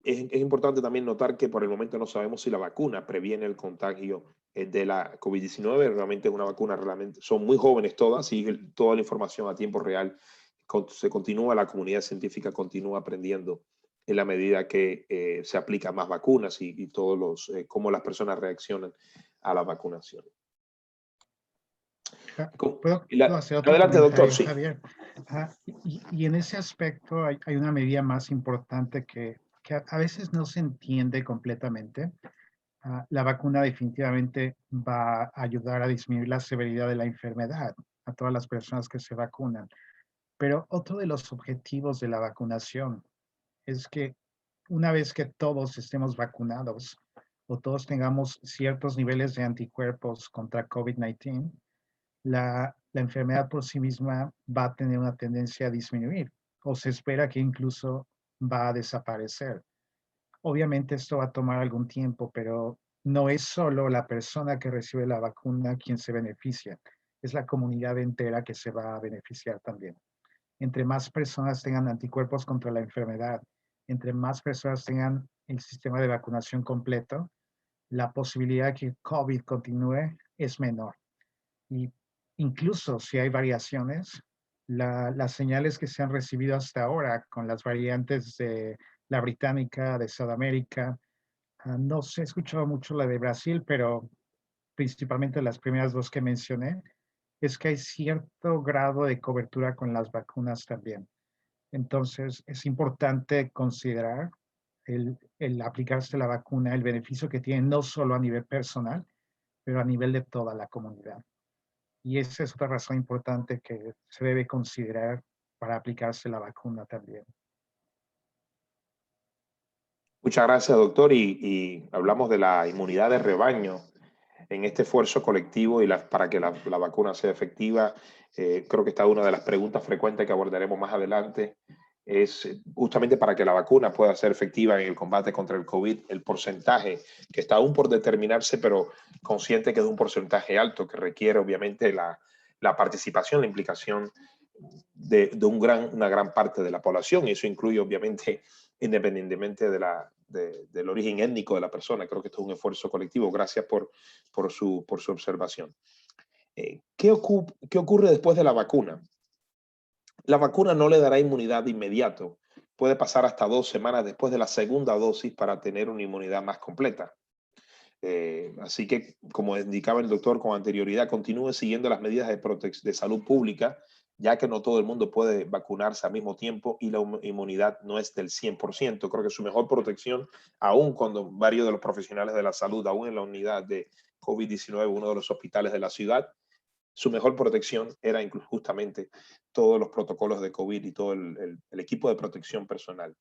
es importante también notar que por el momento no sabemos si la vacuna previene el contagio de la COVID-19. Realmente es una vacuna, son muy jóvenes todas y toda la información a tiempo real la comunidad científica continúa aprendiendo en la medida que se aplican más vacunas y cómo las personas reaccionan a la vacunación. ¿Puedo hacer otro Adelante, doctor. Sí. Javier? Y en ese aspecto hay una medida más importante que a veces no se entiende completamente. La vacuna definitivamente va a ayudar a disminuir la severidad de la enfermedad a todas las personas que se vacunan. Pero otro de los objetivos de la vacunación es que una vez que todos estemos vacunados o todos tengamos ciertos niveles de anticuerpos contra COVID-19, la enfermedad por sí misma va a tener una tendencia a disminuir o se espera que incluso va a desaparecer. Obviamente esto va a tomar algún tiempo, pero no es solo la persona que recibe la vacuna quien se beneficia, es la comunidad entera que se va a beneficiar también. Entre más personas tengan anticuerpos contra la enfermedad, entre más personas tengan el sistema de vacunación completo, la posibilidad que COVID continúe es menor. Y incluso si hay variaciones, las señales que se han recibido hasta ahora con las variantes de la británica, de Sudamérica, no se ha escuchado mucho la de Brasil, pero principalmente las primeras 2 que mencioné, es que hay cierto grado de cobertura con las vacunas también. Entonces, es importante considerar el aplicarse la vacuna, el beneficio que tiene no solo a nivel personal, pero a nivel de toda la comunidad. Y esa es otra razón importante que se debe considerar para aplicarse la vacuna también. Muchas gracias, doctor. Y hablamos de la inmunidad de rebaño en este esfuerzo colectivo y para que la vacuna sea efectiva. Creo que esta es una de las preguntas frecuentes que abordaremos más adelante. Es justamente para que la vacuna pueda ser efectiva en el combate contra el COVID, el porcentaje que está aún por determinarse, pero consciente que es un porcentaje alto que requiere obviamente la participación, la implicación de una gran parte de la población, y eso incluye obviamente independientemente del origen étnico de la persona. Creo que esto es un esfuerzo colectivo. Gracias por su observación. ¿Qué ocurre después de la vacuna? La vacuna no le dará inmunidad de inmediato. Puede pasar hasta 2 semanas después de la segunda dosis para tener una inmunidad más completa. Así que, como indicaba el doctor con anterioridad, continúe siguiendo las medidas de salud pública ya que no todo el mundo puede vacunarse al mismo tiempo y la inmunidad no es del 100%. Creo que su mejor protección, aún cuando varios de los profesionales de la salud, aún en la unidad de COVID-19, uno de los hospitales de la ciudad, su mejor protección era incluso justamente todos los protocolos de COVID y todo el equipo de protección personal.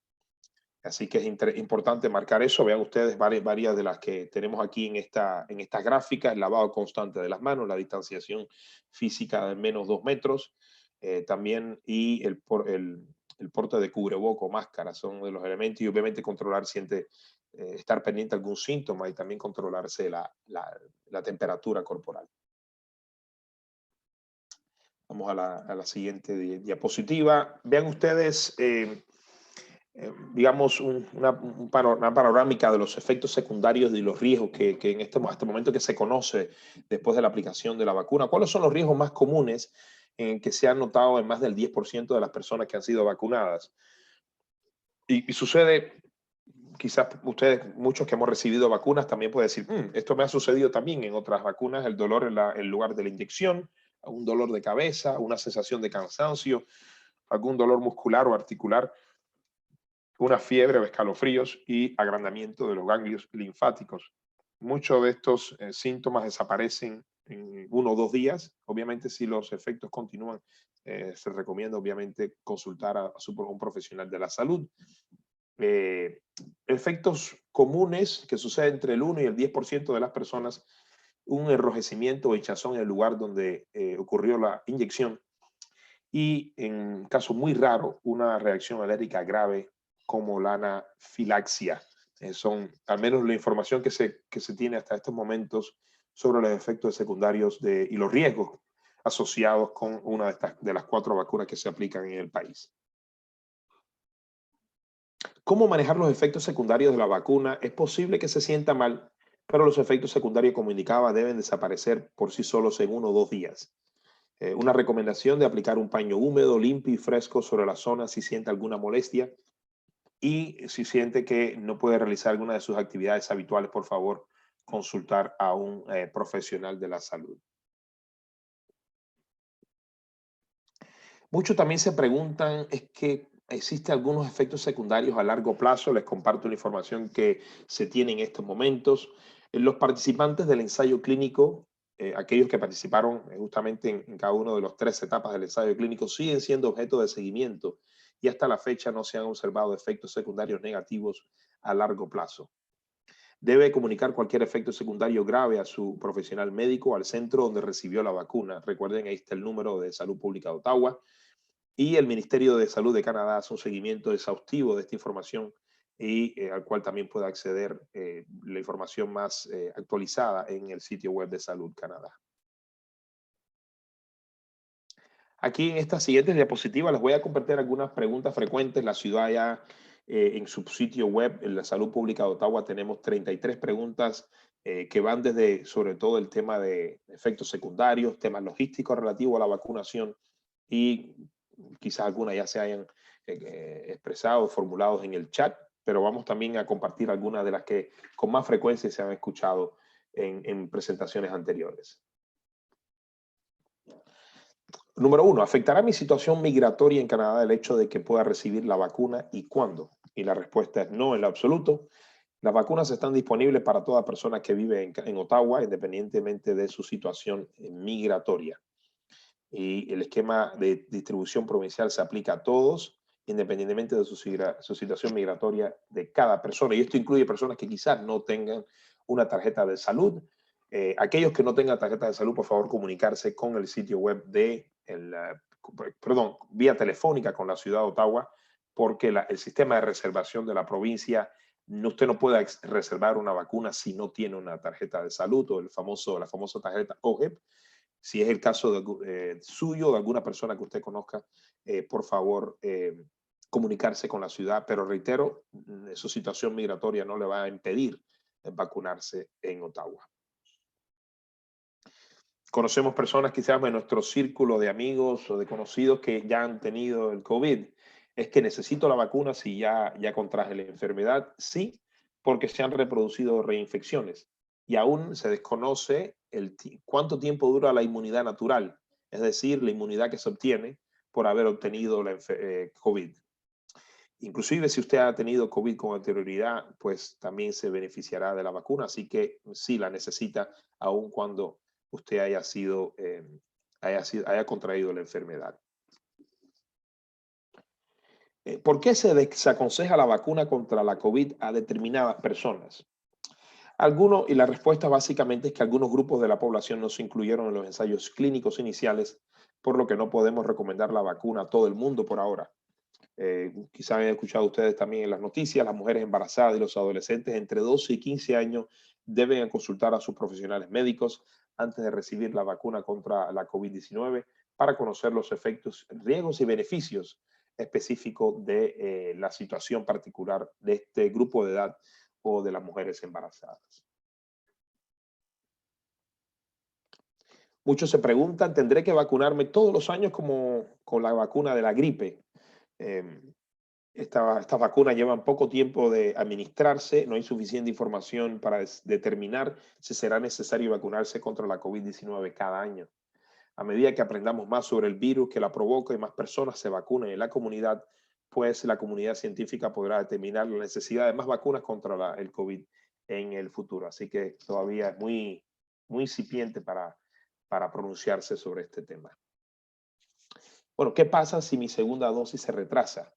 Así que es importante marcar eso. Vean ustedes varias de las que tenemos aquí en esta gráfica: el lavado constante de las manos, la distanciación física de menos 2 metros, también, y el porte de cubreboca o máscara son de los elementos, y obviamente controlar estar pendiente de algún síntoma y también controlarse la temperatura corporal. Vamos a la siguiente diapositiva. Vean ustedes, digamos, una panorámica de los efectos secundarios y los riesgos que hasta el momento que se conoce después de la aplicación de la vacuna. ¿Cuáles son los riesgos más comunes que se han notado en más del 10% de las personas que han sido vacunadas? Y sucede, quizás ustedes, muchos que hemos recibido vacunas, también pueden decir, esto me ha sucedido también en otras vacunas: el dolor en lugar de la inyección, un dolor de cabeza, una sensación de cansancio, algún dolor muscular o articular, una fiebre o escalofríos y agrandamiento de los ganglios linfáticos. Muchos de estos síntomas desaparecen en 1 o 2 días. Obviamente, si los efectos continúan, se recomienda obviamente consultar a un profesional de la salud. Efectos comunes que suceden entre el 1 y el 10% de las personas: un enrojecimiento o hinchazón en el lugar donde ocurrió la inyección, y en caso muy raro, una reacción alérgica grave como la anafilaxia. Son al menos la información que se tiene hasta estos momentos sobre los efectos secundarios y los riesgos asociados con una de las 4 vacunas que se aplican en el país. ¿Cómo manejar los efectos secundarios de la vacuna? Es posible que se sienta mal, pero los efectos secundarios, como indicaba, deben desaparecer por sí solos en 1 o 2 días. Una recomendación de aplicar un paño húmedo, limpio y fresco sobre la zona si siente alguna molestia, y si siente que no puede realizar alguna de sus actividades habituales, por favor, consultar a un profesional de la salud. Muchos también se preguntan, ¿es que existen algunos efectos secundarios a largo plazo? Les comparto la información que se tiene en estos momentos. Los participantes del ensayo clínico, aquellos que participaron justamente en cada una de las 3 etapas del ensayo clínico, siguen siendo objeto de seguimiento, y hasta la fecha no se han observado efectos secundarios negativos a largo plazo. Debe comunicar cualquier efecto secundario grave a su profesional médico o al centro donde recibió la vacuna. Recuerden, ahí está el número de Salud Pública de Ottawa, y el Ministerio de Salud de Canadá hace un seguimiento exhaustivo de esta información, y al cual también puede acceder la información más actualizada en el sitio web de Salud Canadá. Aquí en estas siguientes diapositivas les voy a compartir algunas preguntas frecuentes. La ciudad ya en su sitio web, en la Salud Pública de Ottawa, tenemos 33 preguntas que van desde, sobre todo, el tema de efectos secundarios, temas logísticos relativos a la vacunación, y quizás algunas ya se hayan expresado, formulados en el chat, pero vamos también a compartir algunas de las que con más frecuencia se han escuchado en presentaciones anteriores. Número 1, ¿afectará mi situación migratoria en Canadá el hecho de que pueda recibir la vacuna, y cuándo? Y la respuesta es no, en lo absoluto. Las vacunas están disponibles para toda persona que vive en Ottawa, independientemente de su situación migratoria. Y el esquema de distribución provincial se aplica a todos, independientemente de su situación migratoria de cada persona. Y esto incluye personas que quizás no tengan una tarjeta de salud. Aquellos que no tengan tarjeta de salud, por favor, comunicarse con el sitio web vía telefónica con la ciudad de Ottawa, porque el sistema de reservación de la provincia, usted no puede reservar una vacuna si no tiene una tarjeta de salud o la famosa tarjeta OHIP. Si es el caso suyo, de alguna persona que usted conozca, por favor, comunicarse con la ciudad. Pero reitero, su situación migratoria no le va a impedir vacunarse en Ottawa. Conocemos personas quizás en nuestro círculo de amigos o de conocidos que ya han tenido el COVID. ¿Es que necesito la vacuna si ya contraje la enfermedad? Sí, porque se han reproducido reinfecciones y aún se desconoce cuánto tiempo dura la inmunidad natural, es decir, la inmunidad que se obtiene por haber obtenido la COVID. Inclusive si usted ha tenido COVID con anterioridad, pues también se beneficiará de la vacuna, así que sí la necesita aun cuando usted haya contraído la enfermedad. ¿Por qué se desaconseja la vacuna contra la COVID a determinadas personas? Y la respuesta básicamente es que algunos grupos de la población no se incluyeron en los ensayos clínicos iniciales, por lo que no podemos recomendar la vacuna a todo el mundo por ahora. Quizás hayan escuchado ustedes también en las noticias, las mujeres embarazadas y los adolescentes entre 12 y 15 años deben consultar a sus profesionales médicos antes de recibir la vacuna contra la COVID-19 para conocer los efectos, riesgos y beneficios específicos de la situación particular de este grupo de edad o de las mujeres embarazadas. Muchos se preguntan, ¿tendré que vacunarme todos los años como con la vacuna de la gripe? Estas vacunas llevan poco tiempo de administrarse, no hay suficiente información para determinar si será necesario vacunarse contra la COVID-19 cada año. A medida que aprendamos más sobre el virus que la provoca y más personas se vacunen en la comunidad, pues la comunidad científica podrá determinar la necesidad de más vacunas contra el COVID en el futuro. Así que todavía es muy incipiente para pronunciarse sobre este tema. Bueno, ¿qué pasa si mi segunda dosis se retrasa?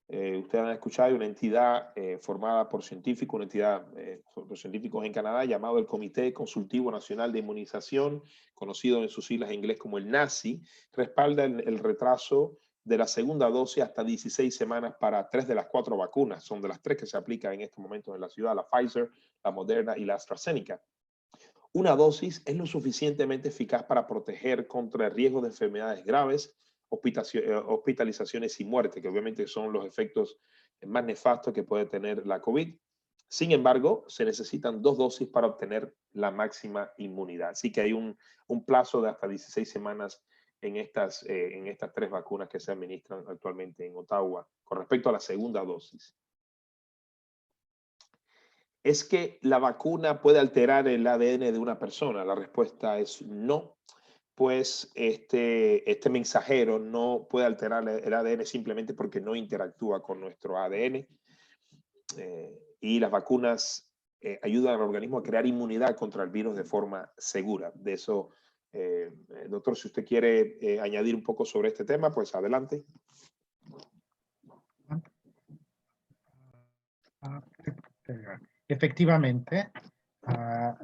Ustedes han escuchado, hay una entidad formada por científicos, una entidad por científicos en Canadá llamado el Comité Consultivo Nacional de Inmunización, conocido en sus siglas en inglés como el NACI, respalda el retraso de la segunda dosis hasta 16 semanas para 3 de las 4 vacunas. Son de las 3 que se aplican en estos momentos en la ciudad, la Pfizer, la Moderna y la AstraZeneca. Una dosis es lo suficientemente eficaz para proteger contra el riesgo de enfermedades graves, hospitalizaciones y muerte, que obviamente son los efectos más nefastos que puede tener la COVID. Sin embargo, se necesitan 2 dosis para obtener la máxima inmunidad. Así que hay un plazo de hasta 16 semanas en estas 3 vacunas que se administran actualmente en Ottawa con respecto a la segunda dosis. ¿Es que la vacuna puede alterar el ADN de una persona? La respuesta es no. Pues este mensajero no puede alterar el ADN simplemente porque no interactúa con nuestro ADN. Y las vacunas ayudan al organismo a crear inmunidad contra el virus de forma segura. De eso, doctor, si usted quiere añadir un poco sobre este tema, pues adelante. Efectivamente,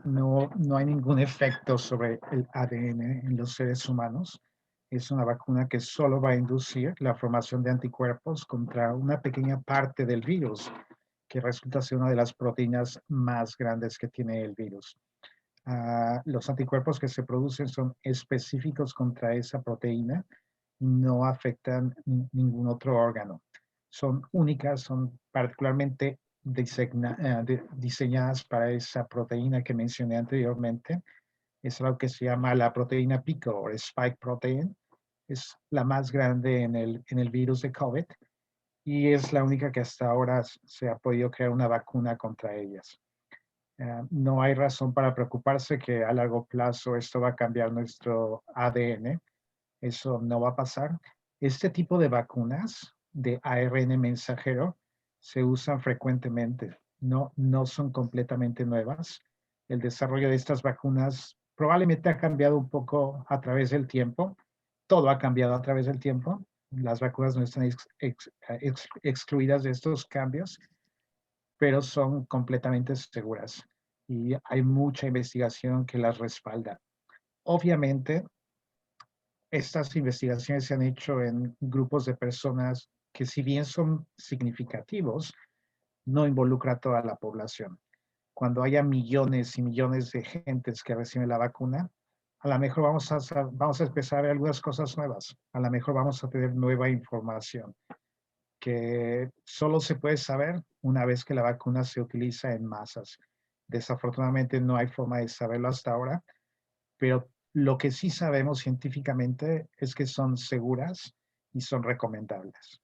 no hay ningún efecto sobre el ADN en los seres humanos. Es una vacuna que solo va a inducir la formación de anticuerpos contra una pequeña parte del virus, que resulta ser una de las proteínas más grandes que tiene el virus. Los anticuerpos que se producen son específicos contra esa proteína y no afectan ningún otro órgano. Son únicas, son particularmente diseñadas para esa proteína que mencioné anteriormente. Es algo que se llama la proteína pico o spike protein. Es la más grande en el virus de COVID y es la única que hasta ahora se ha podido crear una vacuna contra ellas. No hay razón para preocuparse que a largo plazo esto va a cambiar nuestro ADN. Eso no va a pasar. Este tipo de vacunas de ARN mensajero se usan frecuentemente. No son completamente nuevas. El desarrollo de estas vacunas probablemente ha cambiado un poco a través del tiempo. Todo ha cambiado a través del tiempo. Las vacunas no están excluidas de estos cambios, pero son completamente seguras y hay mucha investigación que las respalda. Obviamente, estas investigaciones se han hecho en grupos de personas que, si bien son significativos, no involucra a toda la población. Cuando haya millones y millones de gentes que reciben la vacuna, a lo mejor vamos a empezar a ver algunas cosas nuevas. A lo mejor vamos a tener nueva información que solo se puede saber una vez que la vacuna se utiliza en masas. Desafortunadamente no hay forma de saberlo hasta ahora, pero lo que sí sabemos científicamente es que son seguras y son recomendables.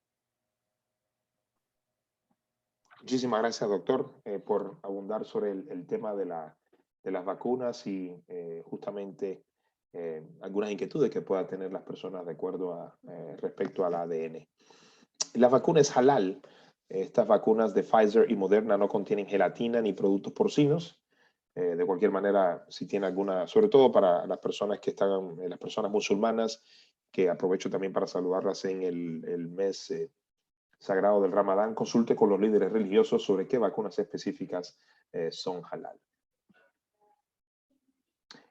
Muchísimas gracias, doctor, por abundar sobre el tema de las vacunas y justamente algunas inquietudes que puedan tener las personas de acuerdo a respecto al ADN. La vacuna es halal. Estas vacunas de Pfizer y Moderna no contienen gelatina ni productos porcinos. De cualquier manera, si tiene alguna, sobre todo para las personas que están, las personas musulmanas, que aprovecho también para saludarlas en el mes sagrado del Ramadán, consulte con los líderes religiosos sobre qué vacunas específicas son halal.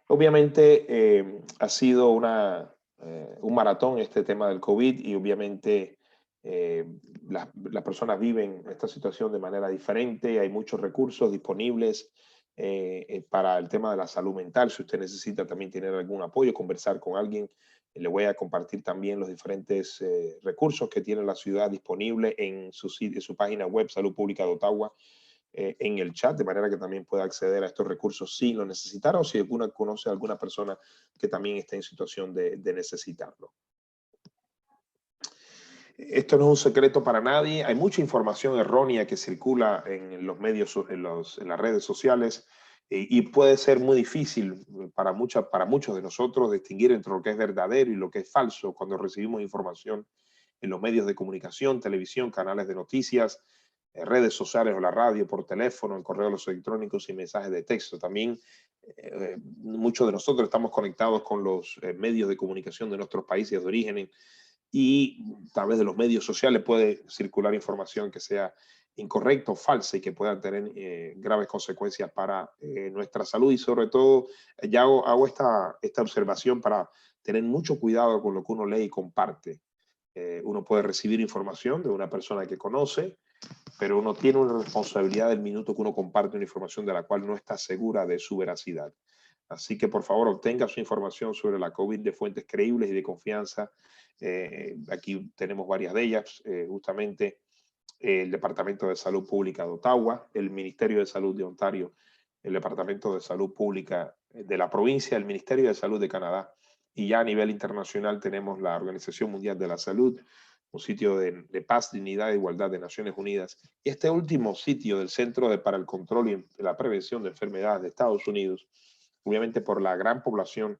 Obviamente ha sido un maratón este tema del COVID y obviamente las personas viven esta situación de manera diferente. Hay muchos recursos disponibles para el tema de la salud mental. Si usted necesita también tener algún apoyo, conversar con alguien, le voy a compartir también los diferentes recursos que tiene la ciudad disponible en su página web Salud Pública de Ottawa, en el chat, de manera que también pueda acceder a estos recursos si lo necesitara o si conoce a alguna persona que también esté en situación de necesitarlo. Esto no es un secreto para nadie. Hay mucha información errónea que circula en los medios, en las redes sociales, y puede ser muy difícil para muchos de nosotros distinguir entre lo que es verdadero y lo que es falso cuando recibimos información en los medios de comunicación, televisión, canales de noticias, redes sociales o la radio, por teléfono, en correos electrónicos y mensajes de texto. También muchos de nosotros estamos conectados con los medios de comunicación de nuestros países de origen, y a través de los medios sociales puede circular información que sea incorrecta o falsa y que pueda tener graves consecuencias para nuestra salud. Y sobre todo, ya hago esta observación para tener mucho cuidado con lo que uno lee y comparte. Uno puede recibir información de una persona que conoce, pero uno tiene una responsabilidad del minuto que uno comparte una información de la cual no está segura de su veracidad. Así que, por favor, obtenga su información sobre la COVID de fuentes creíbles y de confianza. Aquí tenemos varias de ellas, justamente el Departamento de Salud Pública de Ottawa, el Ministerio de Salud de Ontario, el Departamento de Salud Pública de la provincia, el Ministerio de Salud de Canadá, y ya a nivel internacional tenemos la Organización Mundial de la Salud, un sitio de paz, dignidad e igualdad de Naciones Unidas, y este último sitio del Centro para el Control y la Prevención de Enfermedades de Estados Unidos, obviamente por la gran población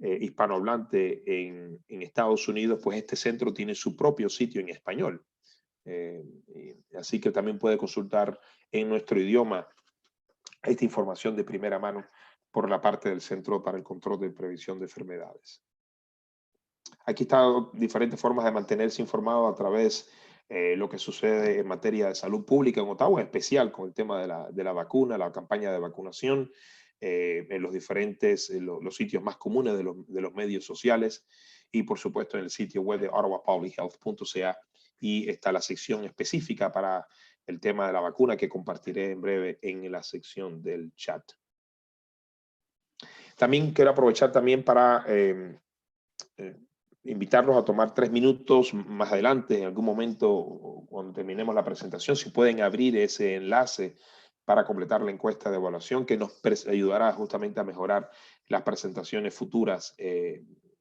hispanohablante en Estados Unidos, pues este centro tiene su propio sitio en español. Así que también puede consultar en nuestro idioma esta información de primera mano por la parte del Centro para el Control y Prevención de Enfermedades. Aquí están diferentes formas de mantenerse informado a través de lo que sucede en materia de salud pública en Ottawa, en especial con el tema de la vacuna, la campaña de vacunación, en los diferentes, los sitios más comunes de los medios sociales, y por supuesto en el sitio web de ottawapublichealth.ca, y está la sección específica para el tema de la vacuna que compartiré en breve en la sección del chat. También quiero aprovechar también para invitarlos a tomar 3 minutos más adelante, en algún momento cuando terminemos la presentación, si pueden abrir ese enlace para completar la encuesta de evaluación que nos ayudará justamente a mejorar las presentaciones futuras.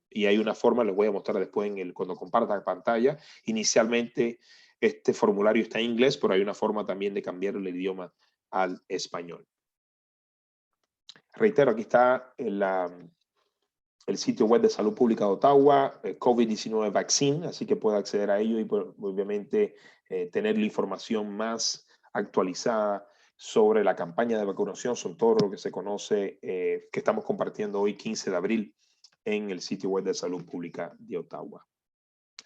Y hay una forma, les voy a mostrar después cuando compartan pantalla. Inicialmente este formulario está en inglés, pero hay una forma también de cambiar el idioma al español. Reitero, aquí está el sitio web de Salud Pública de Ottawa, COVID-19 Vaccine, así que puede acceder a ello y obviamente tener la información más actualizada sobre la campaña de vacunación, son todo lo que se conoce, que estamos compartiendo hoy 15 de abril en el sitio web de Salud Pública de Ottawa.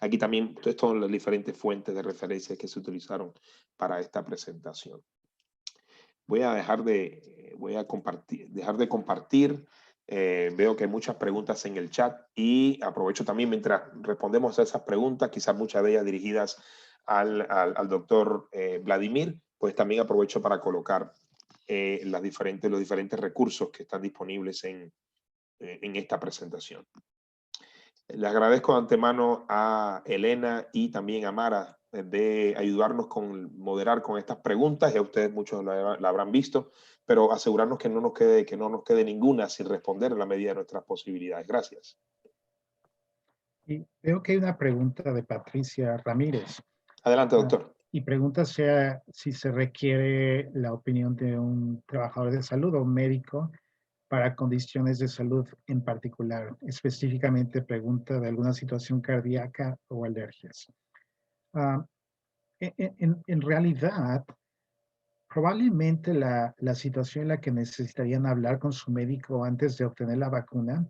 Aquí también todas las diferentes fuentes de referencia que se utilizaron para esta presentación. Voy a dejar de compartir. Veo que hay muchas preguntas en el chat y aprovecho también mientras respondemos a esas preguntas, quizás muchas de ellas dirigidas al doctor Vladimir, pues también aprovecho para colocar los diferentes recursos que están disponibles en esta presentación. Le agradezco de antemano a Elena y también a Mara de ayudarnos con moderar con estas preguntas. Ya ustedes muchos la habrán visto, pero asegurarnos que no nos quede ninguna sin responder en la medida de nuestras posibilidades. Gracias. Y veo que hay una pregunta de Patricia Ramírez. Adelante, doctor. Y pregunta si se requiere la opinión de un trabajador de salud o un médico para condiciones de salud en particular, específicamente pregunta de alguna situación cardíaca o alergias. En realidad, probablemente la situación en la que necesitarían hablar con su médico antes de obtener la vacuna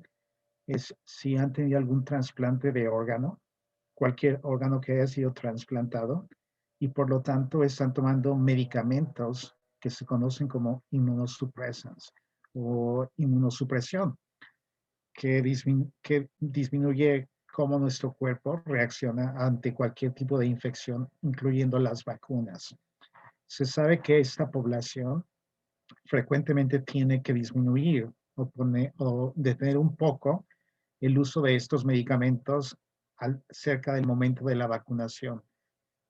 es si han tenido algún trasplante de órgano, cualquier órgano que haya sido trasplantado, y por lo tanto están tomando medicamentos que se conocen como inmunosupresants o inmunosupresión, que disminuye cómo nuestro cuerpo reacciona ante cualquier tipo de infección, incluyendo las vacunas. Se sabe que esta población frecuentemente tiene que disminuir o detener un poco el uso de estos medicamentos cerca del momento de la vacunación,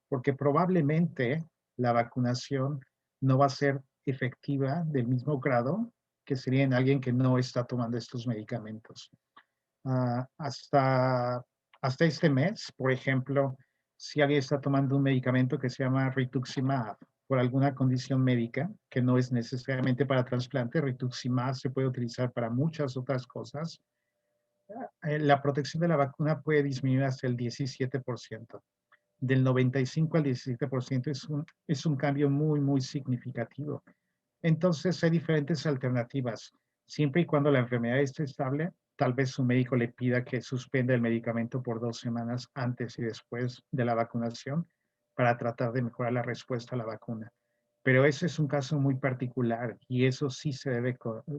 porque probablemente la vacunación no va a ser efectiva del mismo grado que sería en alguien que no está tomando estos medicamentos. Hasta este mes, por ejemplo, si alguien está tomando un medicamento que se llama rituximab por alguna condición médica, que no es necesariamente para trasplante, rituximab se puede utilizar para muchas otras cosas, la protección de la vacuna puede disminuir hasta el 17%. Del 95 al 17% es un cambio muy, muy significativo. Entonces hay diferentes alternativas. Siempre y cuando la enfermedad esté estable, tal vez su médico le pida que suspenda el medicamento por 2 semanas antes y después de la vacunación para tratar de mejorar la respuesta a la vacuna. Pero ese es un caso muy particular y eso sí se debe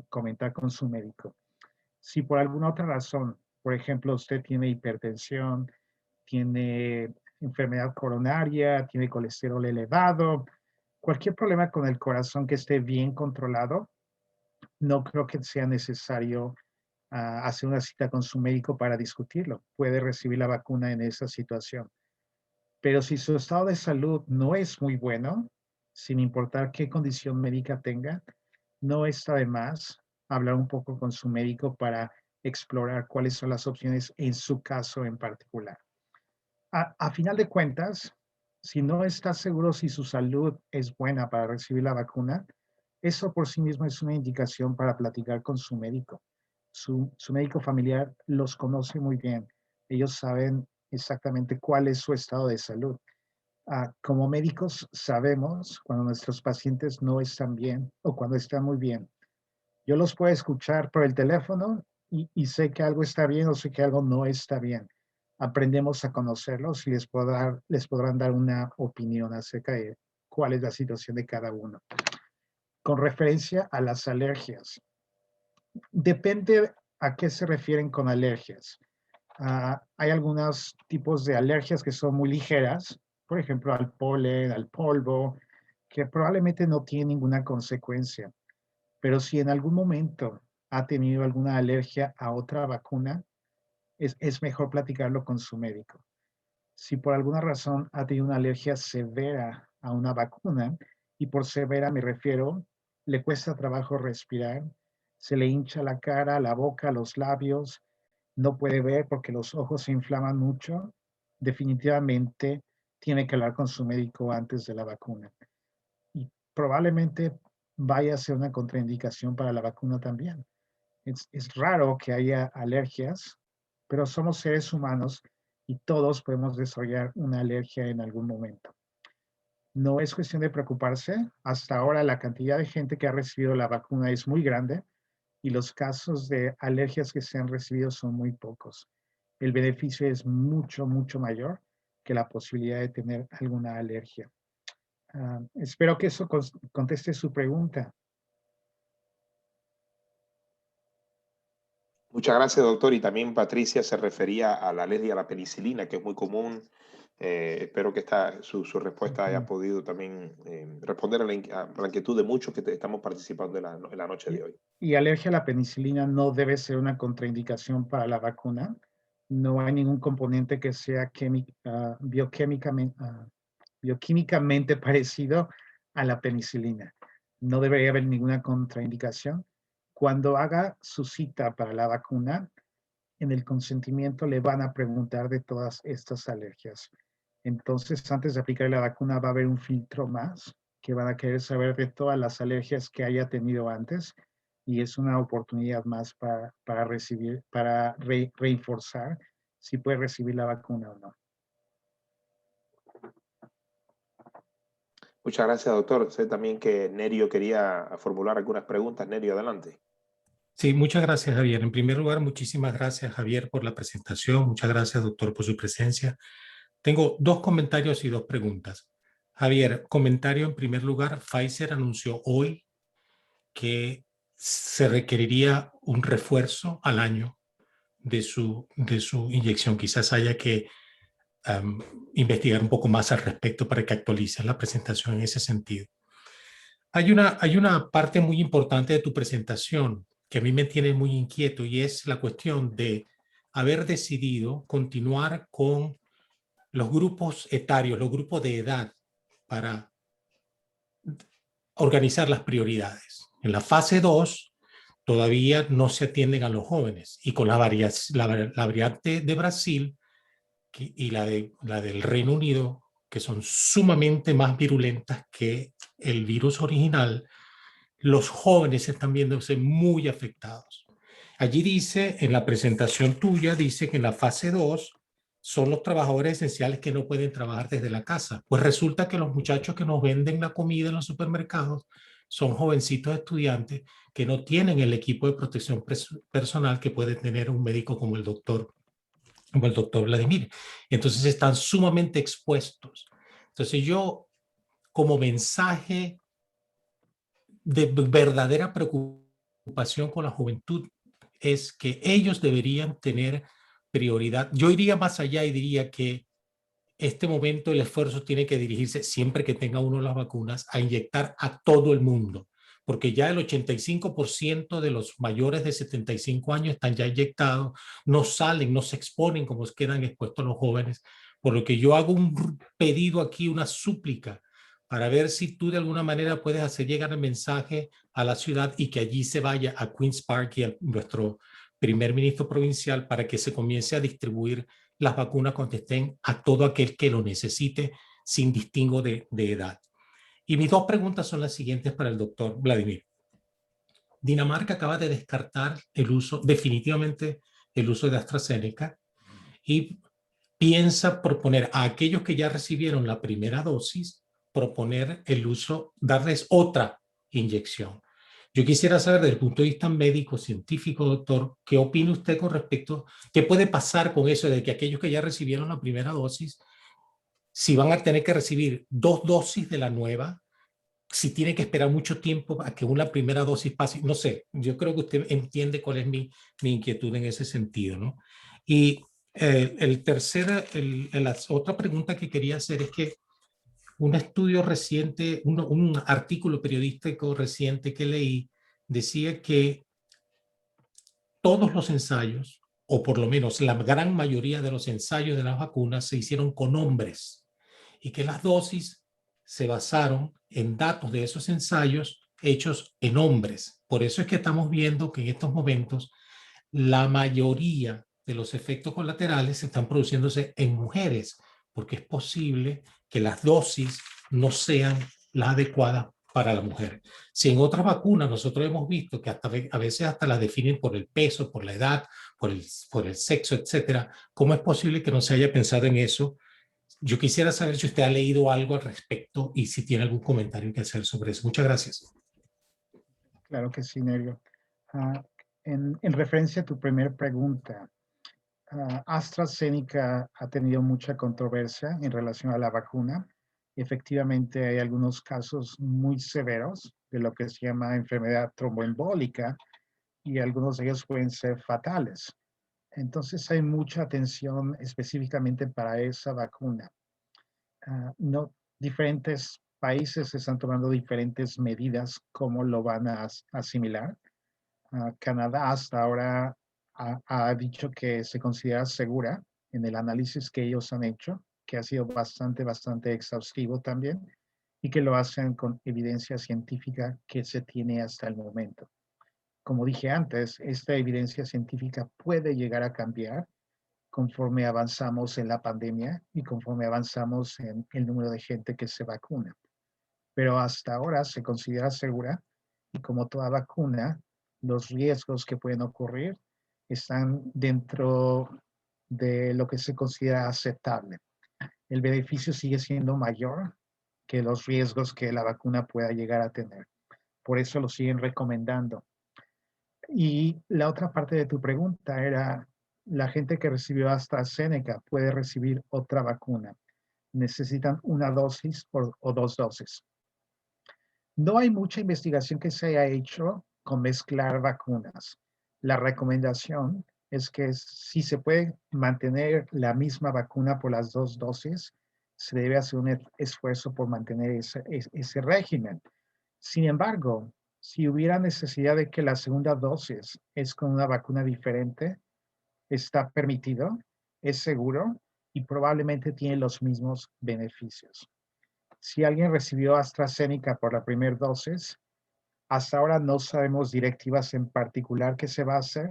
comentar con su médico. Si por alguna otra razón, por ejemplo, usted tiene hipertensión, tiene enfermedad coronaria, tiene colesterol elevado, cualquier problema con el corazón que esté bien controlado, no creo que sea necesario hacer una cita con su médico para discutirlo. Puede recibir la vacuna en esa situación. Pero si su estado de salud no es muy bueno, sin importar qué condición médica tenga, no está de más hablar un poco con su médico para explorar cuáles son las opciones en su caso en particular. A final de cuentas, si no está seguro si su salud es buena para recibir la vacuna, eso por sí mismo es una indicación para platicar con su médico. Su médico familiar los conoce muy bien. Ellos saben exactamente cuál es su estado de salud. Como médicos sabemos cuando nuestros pacientes no están bien o cuando están muy bien. Yo los puedo escuchar por el teléfono y sé que algo está bien o sé que algo no está bien. Aprendemos a conocerlos y les podrán dar una opinión acerca de cuál es la situación de cada uno. Con referencia a las alergias, depende a qué se refieren con alergias. Hay algunos tipos de alergias que son muy ligeras, por ejemplo, al polen, al polvo, que probablemente no tienen ninguna consecuencia. Pero si en algún momento ha tenido alguna alergia a otra vacuna, es mejor platicarlo con su médico. Si por alguna razón ha tenido una alergia severa a una vacuna, y por severa me refiero, le cuesta trabajo respirar, se le hincha la cara, la boca, los labios, no puede ver porque los ojos se inflaman mucho, definitivamente tiene que hablar con su médico antes de la vacuna. Y probablemente vaya a ser una contraindicación para la vacuna también. Es raro que haya alergias, pero somos seres humanos y todos podemos desarrollar una alergia en algún momento. No es cuestión de preocuparse. Hasta ahora la cantidad de gente que ha recibido la vacuna es muy grande y los casos de alergias que se han recibido son muy pocos. El beneficio es mucho, mucho mayor que la posibilidad de tener alguna alergia. Espero que eso conteste su pregunta. Muchas gracias, doctor. Y también Patricia se refería a la alergia a la penicilina, que es muy común. Espero que su respuesta haya podido también responder a la inquietud de muchos que estamos participando en la noche de hoy. Y alergia a la penicilina no debe ser una contraindicación para la vacuna. No hay ningún componente que sea bioquímicamente parecido a la penicilina. No debería haber ninguna contraindicación. Cuando haga su cita para la vacuna, en el consentimiento le van a preguntar de todas estas alergias. Entonces, antes de aplicar la vacuna va a haber un filtro más que van a querer saber de todas las alergias que haya tenido antes y es una oportunidad más para recibir, para reforzar si puede recibir la vacuna o no. Muchas gracias, doctor. Sé también que Nerio quería formular algunas preguntas. Nerio, adelante. Sí, muchas gracias, Javier. En primer lugar, muchísimas gracias, Javier, por la presentación. Muchas gracias, doctor, por su presencia. Tengo 2 comentarios y 2 preguntas. Javier, comentario en primer lugar, Pfizer anunció hoy que se requeriría un refuerzo al año de su inyección. Quizás haya que investigar un poco más al respecto para que actualicen la presentación en ese sentido. Hay una parte muy importante de tu presentación que a mí me tiene muy inquieto y es la cuestión de haber decidido continuar con los grupos etarios, los grupos de edad para organizar las prioridades. En la fase 2 todavía no se atienden a los jóvenes y con la variante de Brasil y la del Reino Unido, que son sumamente más virulentas que el virus original, los jóvenes están viéndose muy afectados. Allí dice, en la presentación tuya, dice que en la fase 2 son los trabajadores esenciales que no pueden trabajar desde la casa. Pues resulta que los muchachos que nos venden la comida en los supermercados son jovencitos estudiantes que no tienen el equipo de protección personal que puede tener un médico como el doctor Vladimir. Entonces están sumamente expuestos. Entonces yo, como mensaje de verdadera preocupación con la juventud, es que ellos deberían tener prioridad. Yo iría más allá y diría que este momento el esfuerzo tiene que dirigirse, siempre que tenga uno las vacunas, a inyectar a todo el mundo, porque ya el 85% de los mayores de 75 años están ya inyectados, no salen, no se exponen como quedan expuestos los jóvenes, por lo que yo hago un pedido aquí, una súplica, para ver si tú de alguna manera puedes hacer llegar el mensaje a la ciudad y que allí se vaya a Queen's Park y a nuestro primer ministro provincial para que se comience a distribuir las vacunas cuando estén a todo aquel que lo necesite sin distingo de edad. Y mis 2 preguntas son las siguientes para el doctor Vladimir. Dinamarca acaba de descartar definitivamente el uso de AstraZeneca y piensa proponer a aquellos que ya recibieron la primera dosis, proponer el uso, darles otra inyección. Yo quisiera saber desde el punto de vista médico, científico, doctor, ¿qué opina usted con respecto, qué puede pasar con eso de que aquellos que ya recibieron la primera dosis, si van a tener que recibir 2 dosis de la nueva, si tiene que esperar mucho tiempo a que una primera dosis pase? No sé, yo creo que usted entiende cuál es mi inquietud en ese sentido, ¿no? Y la otra pregunta que quería hacer es que un estudio reciente, un artículo periodístico reciente que leí, decía que todos los ensayos, o por lo menos la gran mayoría de los ensayos de las vacunas, se hicieron con hombres y que las dosis se basaron en datos de esos ensayos hechos en hombres. Por eso es que estamos viendo que en estos momentos la mayoría de los efectos colaterales están produciéndose en mujeres, porque es posible que las dosis no sean las adecuadas para la mujer. Si en otras vacunas nosotros hemos visto que a veces hasta las definen por el peso, por la edad, por el sexo, etcétera, ¿cómo es posible que no se haya pensado en eso? Yo quisiera saber si usted ha leído algo al respecto y si tiene algún comentario que hacer sobre eso. Muchas gracias. Claro que sí, Nerio. En referencia a tu primera pregunta, AstraZeneca ha tenido mucha controversia en relación a la vacuna. Efectivamente, hay algunos casos muy severos de lo que se llama enfermedad tromboembólica y algunos de ellos pueden ser fatales. Entonces, hay mucha atención específicamente para esa vacuna. No, diferentes países están tomando diferentes medidas cómo lo van a asimilar. Canadá hasta ahora ha dicho que se considera segura en el análisis que ellos han hecho, que ha sido bastante exhaustivo también, y que lo hacen con evidencia científica que se tiene hasta el momento. Como dije antes, esta evidencia científica puede llegar a cambiar conforme avanzamos en la pandemia y conforme avanzamos en el número de gente que se vacuna. Pero hasta ahora se considera segura y como toda vacuna, los riesgos que pueden ocurrir están dentro de lo que se considera aceptable. El beneficio sigue siendo mayor que los riesgos que la vacuna pueda llegar a tener. Por eso lo siguen recomendando. Y la otra parte de tu pregunta era, la gente que recibió AstraZeneca puede recibir otra vacuna. Necesitan una dosis o 2 dosis. No hay mucha investigación que se haya hecho con mezclar vacunas. La recomendación es que si se puede mantener la misma vacuna por las 2 dosis, se debe hacer un esfuerzo por mantener ese régimen. Sin embargo, si hubiera necesidad de que la segunda dosis es con una vacuna diferente, está permitido, es seguro y probablemente tiene los mismos beneficios. Si alguien recibió AstraZeneca por la primera dosis, hasta ahora no sabemos directivas en particular qué se va a hacer,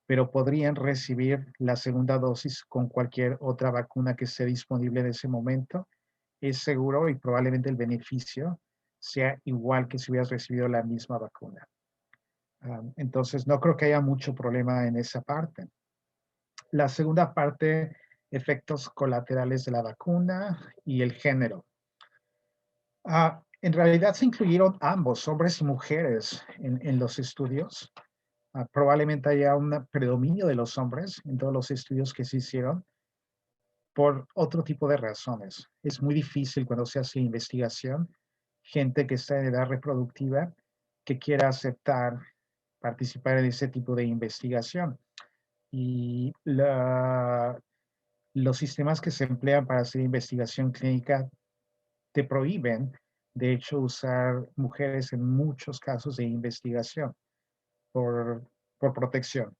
pero podrían recibir la segunda dosis con cualquier otra vacuna que esté disponible en ese momento. Es seguro y probablemente el beneficio sea igual que si hubieras recibido la misma vacuna. Entonces, no creo que haya mucho problema en esa parte. La segunda parte, efectos colaterales de la vacuna y el género. En realidad se incluyeron ambos, hombres y mujeres, en los estudios. Probablemente haya un predominio de los hombres en todos los estudios que se hicieron por otro tipo de razones. Es muy difícil cuando se hace investigación, gente que está en edad reproductiva que quiera aceptar participar en ese tipo de investigación. Y los sistemas que se emplean para hacer investigación clínica te prohíben, de hecho, usar mujeres en muchos casos de investigación por protección.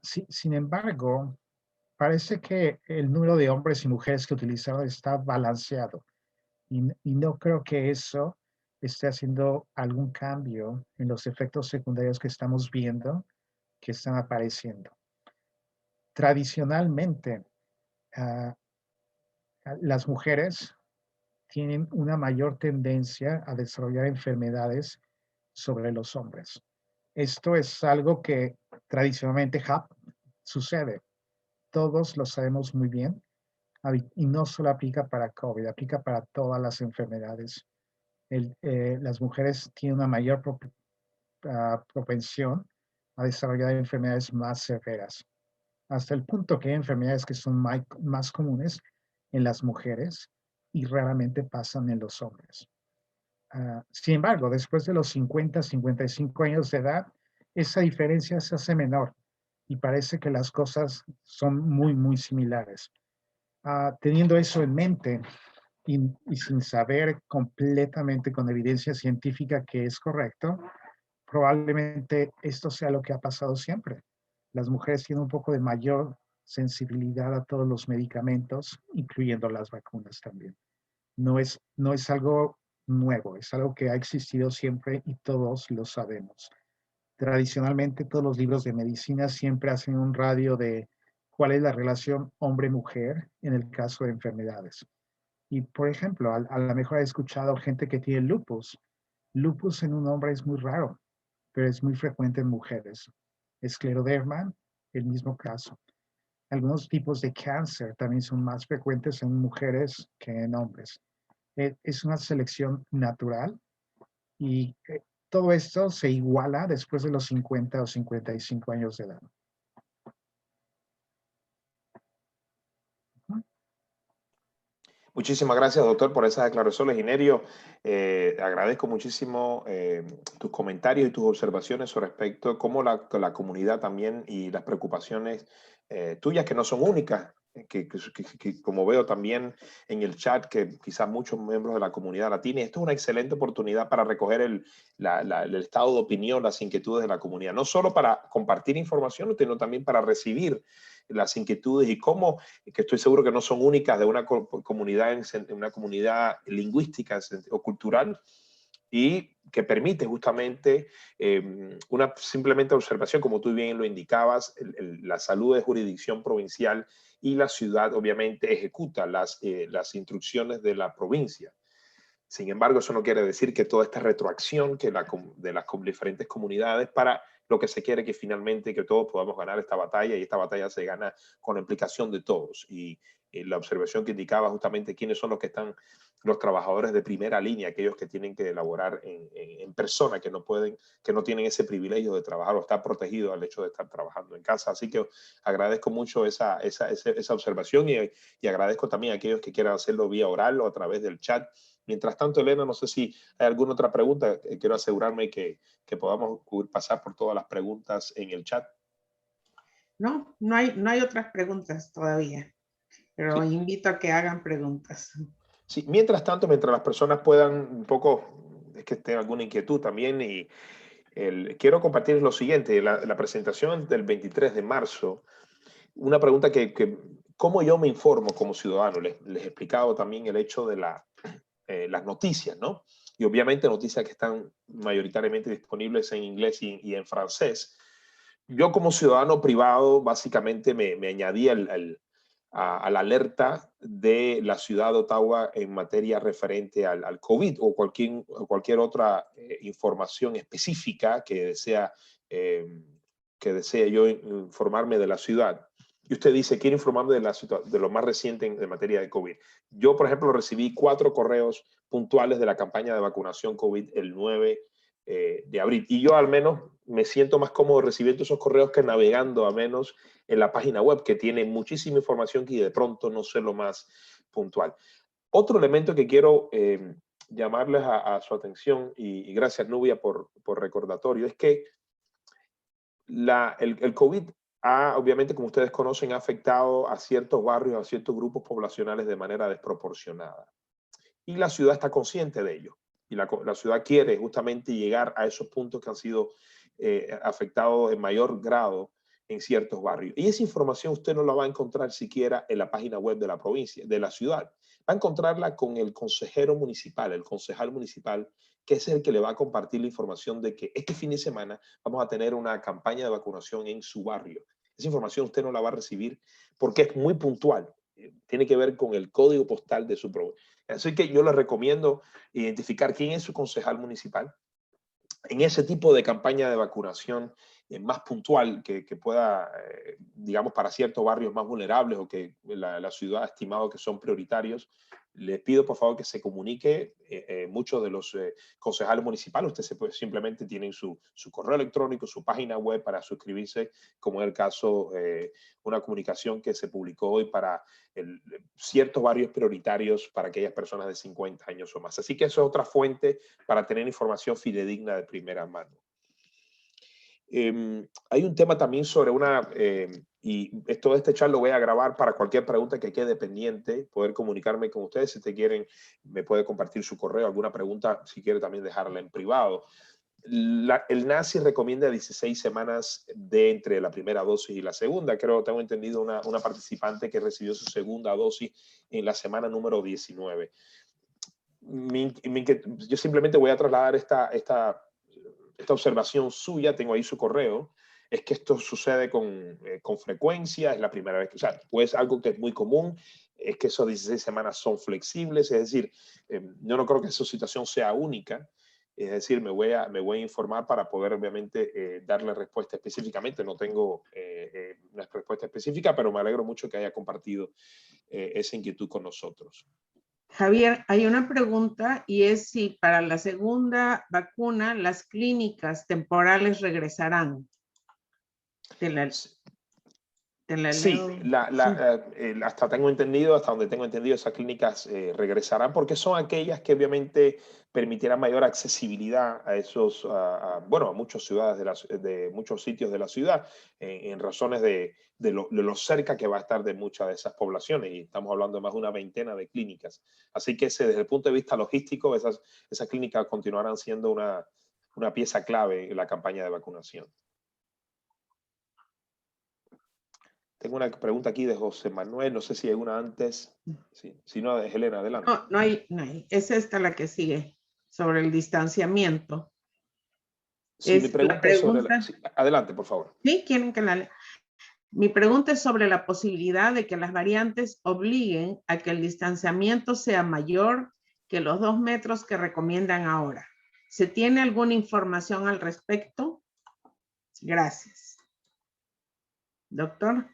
Sin embargo, parece que el número de hombres y mujeres que utilizaron está balanceado y no creo que eso esté haciendo algún cambio en los efectos secundarios que estamos viendo que están apareciendo. Tradicionalmente, las mujeres tienen una mayor tendencia a desarrollar enfermedades sobre los hombres. Esto es algo que tradicionalmente sucede. Todos lo sabemos muy bien y no solo aplica para COVID, aplica para todas las enfermedades. Las mujeres tienen una mayor propensión a desarrollar enfermedades más severas, hasta el punto que hay enfermedades que son más comunes en las mujeres y raramente pasan en los hombres. Sin embargo, después de los 50, 55 años de edad, esa diferencia se hace menor y parece que las cosas son muy, muy similares. Teniendo eso en mente y sin saber completamente con evidencia científica que es correcto, probablemente esto sea lo que ha pasado siempre. Las mujeres tienen un poco de mayor sensibilidad a todos los medicamentos, incluyendo las vacunas también. No es algo nuevo, es algo que ha existido siempre y todos lo sabemos. Tradicionalmente, todos los libros de medicina siempre hacen un radio de cuál es la relación hombre-mujer en el caso de enfermedades. Y, por ejemplo, a lo mejor he escuchado gente que tiene lupus. Lupus en un hombre es muy raro, pero es muy frecuente en mujeres. Escleroderma, el mismo caso. Algunos tipos de cáncer también son más frecuentes en mujeres que en hombres. Es una selección natural y todo esto se iguala después de los 50 o 55 años de edad. Muchísimas gracias, doctor, por esas declaraciones. Ginerio, agradezco muchísimo tus comentarios y tus observaciones sobre respecto a cómo la comunidad también y las preocupaciones tuyas, que no son únicas, que como veo también en el chat, que quizás muchos miembros de la comunidad la tienen. Esto es una excelente oportunidad para recoger el estado de opinión, las inquietudes de la comunidad, no solo para compartir información, sino también para recibir las inquietudes y cómo, que estoy seguro que no son únicas de una comunidad, una comunidad lingüística o cultural, y que permite justamente una simplemente observación, como tú bien lo indicabas. La salud es jurisdicción provincial y la ciudad obviamente ejecuta las instrucciones de la provincia. Sin embargo, eso no quiere decir que toda esta retroacción de las diferentes comunidades para lo que se quiere que finalmente que todos podamos ganar esta batalla, y esta batalla se gana con la implicación de todos. Y la observación que indicaba justamente quiénes son los que están, los trabajadores de primera línea, aquellos que tienen que elaborar en persona, que no tienen ese privilegio de trabajar o estar protegidos al hecho de estar trabajando en casa. Así que agradezco mucho esa observación y agradezco también a aquellos que quieran hacerlo vía oral o a través del chat. Mientras tanto, Elena, no sé si hay alguna otra pregunta. Quiero asegurarme que podamos pasar por todas las preguntas en el chat. No hay otras preguntas todavía, pero Sí. invito a que hagan preguntas. Sí, mientras tanto, mientras las personas puedan un poco, es que tengan alguna inquietud también, y quiero compartir lo siguiente, la presentación del 23 de marzo, una pregunta que ¿cómo yo me informo como ciudadano? Les he explicado también el hecho de las noticias, ¿no? Y obviamente noticias que están mayoritariamente disponibles en inglés y en francés. Yo como ciudadano privado básicamente me añadí a la alerta de la ciudad de Ottawa en materia referente al COVID o cualquier otra información específica que desea yo informarme de la ciudad. Y usted dice, quiero informarme de lo más reciente en materia de COVID. Yo, por ejemplo, recibí 4 correos puntuales de la campaña de vacunación COVID el 9 de abril. Y yo al menos me siento más cómodo recibiendo esos correos que navegando a menos en la página web, que tiene muchísima información que de pronto no sé lo más puntual. Otro elemento que quiero llamarles a su atención, y gracias Nubia por recordatorio, es que el COVID obviamente, como ustedes conocen, ha afectado a ciertos barrios, a ciertos grupos poblacionales de manera desproporcionada. Y la ciudad está consciente de ello. Y la ciudad quiere justamente llegar a esos puntos que han sido afectados en mayor grado en ciertos barrios. Y esa información usted no la va a encontrar siquiera en la página web de la provincia, de la ciudad. Va a encontrarla con el consejero municipal, el concejal municipal, que es el que le va a compartir la información de que este fin de semana vamos a tener una campaña de vacunación en su barrio. Esa información usted no la va a recibir porque es muy puntual. Tiene que ver con el código postal de su provincia. Así que yo les recomiendo identificar quién es su concejal municipal en ese tipo de campaña de vacunación más puntual que pueda, digamos, para ciertos barrios más vulnerables o que la ciudad ha estimado que son prioritarios. Les pido por favor que se comunique. Muchos de los concejales municipales, simplemente tienen su correo electrónico, su página web para suscribirse, como en el caso, una comunicación que se publicó hoy para ciertos barrios prioritarios para aquellas personas de 50 años o más. Así que eso es otra fuente para tener información fidedigna de primera mano. Hay un tema también sobre y todo este chat lo voy a grabar para cualquier pregunta que quede pendiente, poder comunicarme con ustedes. Si ustedes quieren, me puede compartir su correo, alguna pregunta, si quiere también dejarla en privado. El NACI recomienda 16 semanas entre la primera dosis y la segunda. Tengo entendido una participante que recibió su segunda dosis en la semana número 19. Yo simplemente voy a trasladar esta observación suya, tengo ahí su correo, es que esto sucede con frecuencia, es la primera vez que, o sea, pues algo que es muy común, es que esos 16 semanas son flexibles, es decir, yo no creo que esa situación sea única, es decir, me voy a informar para poder obviamente darle respuesta específicamente, no tengo una respuesta específica, pero me alegro mucho que haya compartido esa inquietud con nosotros. Javier, hay una pregunta y es si para la segunda vacuna las clínicas temporales regresarán. Sí, hasta donde tengo entendido, esas clínicas regresarán porque son aquellas que obviamente permitirán mayor accesibilidad a a muchas ciudades, de muchos sitios de la ciudad, en razones de lo cerca que va a estar de muchas de esas poblaciones, y estamos hablando de más de una veintena de clínicas. Así que desde el punto de vista logístico, esas clínicas continuarán siendo una pieza clave en la campaña de vacunación. Tengo una pregunta aquí de José Manuel, no sé si hay una antes. Sí. Si no, de Helena, adelante. No hay. Es esta la que sigue, sobre el distanciamiento. Sí, mi pregunta es sobre adelante, por favor. Sí, quieren que la lea. Mi pregunta es sobre la posibilidad de que las variantes obliguen a que el distanciamiento sea mayor que los 2 metros que recomiendan ahora. ¿Se tiene alguna información al respecto? Gracias. Doctor.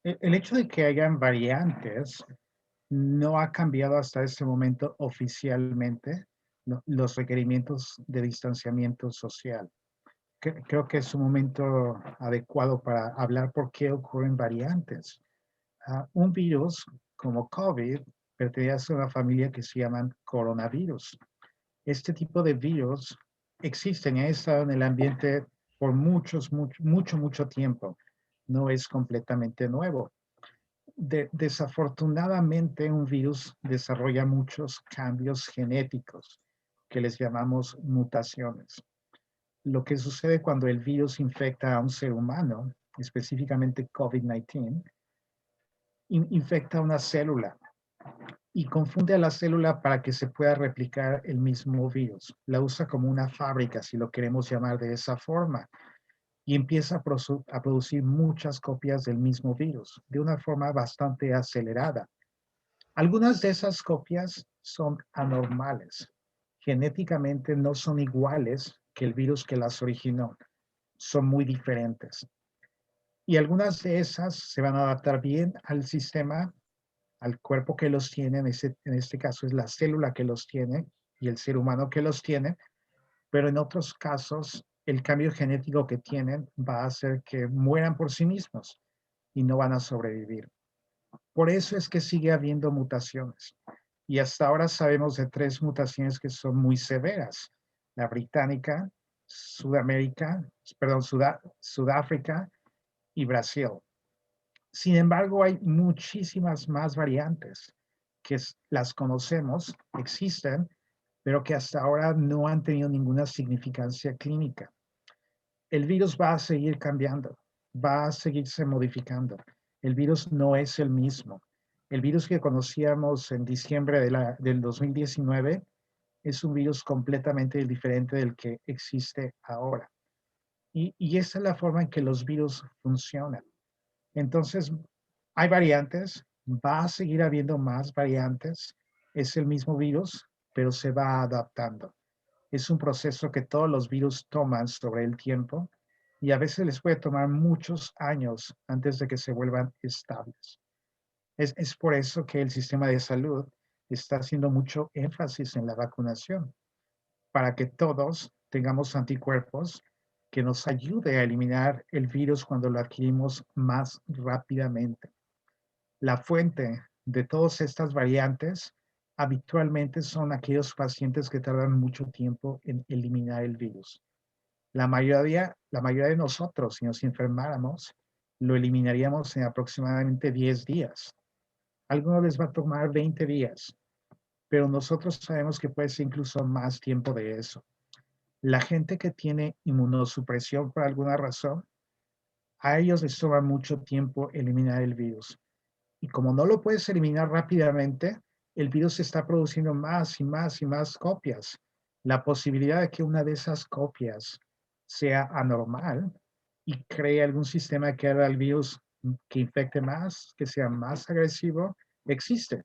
El hecho de que hayan variantes no ha cambiado hasta este momento oficialmente los requerimientos de distanciamiento social. Creo que es un momento adecuado para hablar por qué ocurren variantes. Un virus como COVID pertenece a una familia que se llaman coronavirus. Este tipo de virus existen, ha estado en el ambiente por mucho tiempo. No es completamente nuevo. Desafortunadamente, un virus desarrolla muchos cambios genéticos que les llamamos mutaciones. Lo que sucede cuando el virus infecta a un ser humano, específicamente COVID-19, infecta una célula y confunde a la célula para que se pueda replicar el mismo virus. La usa como una fábrica, si lo queremos llamar de esa forma, y empieza a producir muchas copias del mismo virus de una forma bastante acelerada. Algunas de esas copias son anormales. Genéticamente no son iguales que el virus que las originó. Son muy diferentes. Y algunas de esas se van a adaptar bien al sistema, al cuerpo que los tiene. En este caso es la célula que los tiene y el ser humano que los tiene. Pero en otros casos, el cambio genético que tienen va a hacer que mueran por sí mismos y no van a sobrevivir. Por eso es que sigue habiendo mutaciones. Y hasta ahora sabemos de 3 mutaciones que son muy severas. La británica, Sudáfrica y Brasil. Sin embargo, hay muchísimas más variantes que las conocemos, existen, pero que hasta ahora no han tenido ninguna significancia clínica. El virus va a seguir cambiando, va a seguirse modificando. El virus no es el mismo. El virus que conocíamos en diciembre del 2019 es un virus completamente diferente del que existe ahora. Y esa es la forma en que los virus funcionan. Entonces, hay variantes, va a seguir habiendo más variantes. Es el mismo virus, pero se va adaptando. Es un proceso que todos los virus toman sobre el tiempo y a veces les puede tomar muchos años antes de que se vuelvan estables. Es por eso que el sistema de salud está haciendo mucho énfasis en la vacunación, para que todos tengamos anticuerpos que nos ayude a eliminar el virus cuando lo adquirimos más rápidamente. La fuente de todas estas variantes habitualmente son aquellos pacientes que tardan mucho tiempo en eliminar el virus. La mayoría de nosotros, si nos enfermáramos, lo eliminaríamos en aproximadamente 10 días. A algunos les va a tomar 20 días, pero nosotros sabemos que puede ser incluso más tiempo de eso. La gente que tiene inmunosupresión por alguna razón, a ellos les toma mucho tiempo eliminar el virus. Y como no lo puedes eliminar rápidamente, el virus está produciendo más y más y más copias. La posibilidad de que una de esas copias sea anormal y cree algún sistema que haga el virus que infecte más, que sea más agresivo, existe.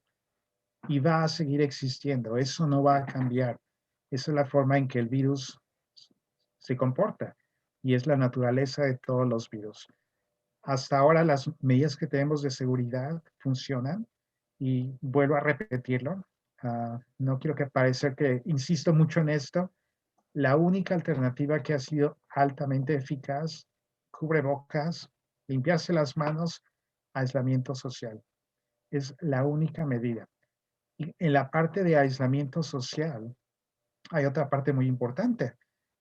Y va a seguir existiendo. Eso no va a cambiar. Esa es la forma en que el virus se comporta. Y es la naturaleza de todos los virus. Hasta ahora las medidas que tenemos de seguridad funcionan y vuelvo a repetirlo. No quiero que parezca que insisto mucho en esto. La única alternativa que ha sido altamente eficaz, cubrebocas, limpiarse las manos, aislamiento social. Es la única medida. Y en la parte de aislamiento social hay otra parte muy importante.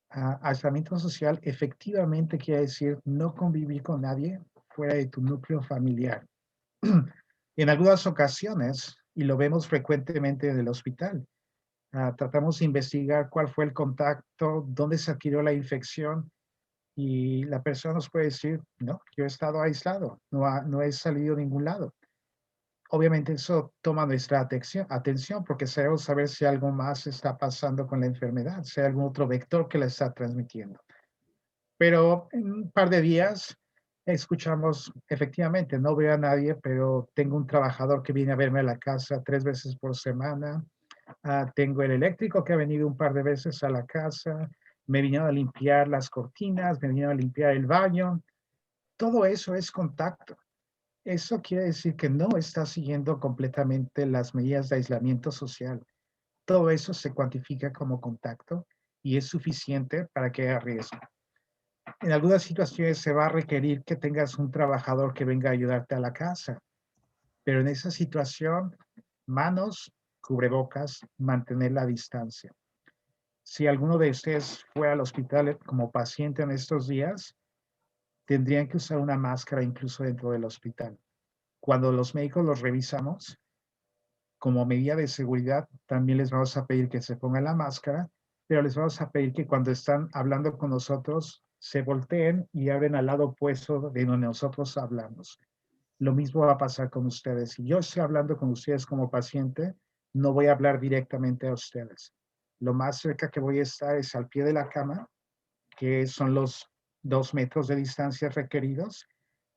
Aislamiento social efectivamente quiere decir no convivir con nadie fuera de tu núcleo familiar. En algunas ocasiones, y lo vemos frecuentemente en el hospital, tratamos de investigar cuál fue el contacto, dónde se adquirió la infección, y la persona nos puede decir, no, yo he estado aislado, no he salido a ningún lado. Obviamente eso toma nuestra atención porque queremos saber si algo más está pasando con la enfermedad, si hay algún otro vector que la está transmitiendo. Pero en un par de días Escuchamos, efectivamente, no veo a nadie, pero tengo un trabajador que viene a verme a la casa 3 veces por semana. Tengo el eléctrico que ha venido un par de veces a la casa. Me vinieron a limpiar las cortinas, me vinieron a limpiar el baño. Todo eso es contacto. Eso quiere decir que no está siguiendo completamente las medidas de aislamiento social. Todo eso se cuantifica como contacto y es suficiente para que haya riesgo. En algunas situaciones se va a requerir que tengas un trabajador que venga a ayudarte a la casa, pero en esa situación, manos, cubrebocas, mantener la distancia. Si alguno de ustedes fue al hospital como paciente en estos días, tendrían que usar una máscara incluso dentro del hospital. Cuando los médicos los revisamos, como medida de seguridad, también les vamos a pedir que se pongan la máscara, pero les vamos a pedir que cuando están hablando con nosotros, se volteen y abren al lado opuesto de donde nosotros hablamos. Lo mismo va a pasar con ustedes. Si yo estoy hablando con ustedes como paciente, no voy a hablar directamente a ustedes. Lo más cerca que voy a estar es al pie de la cama, que son los 2 metros de distancia requeridos.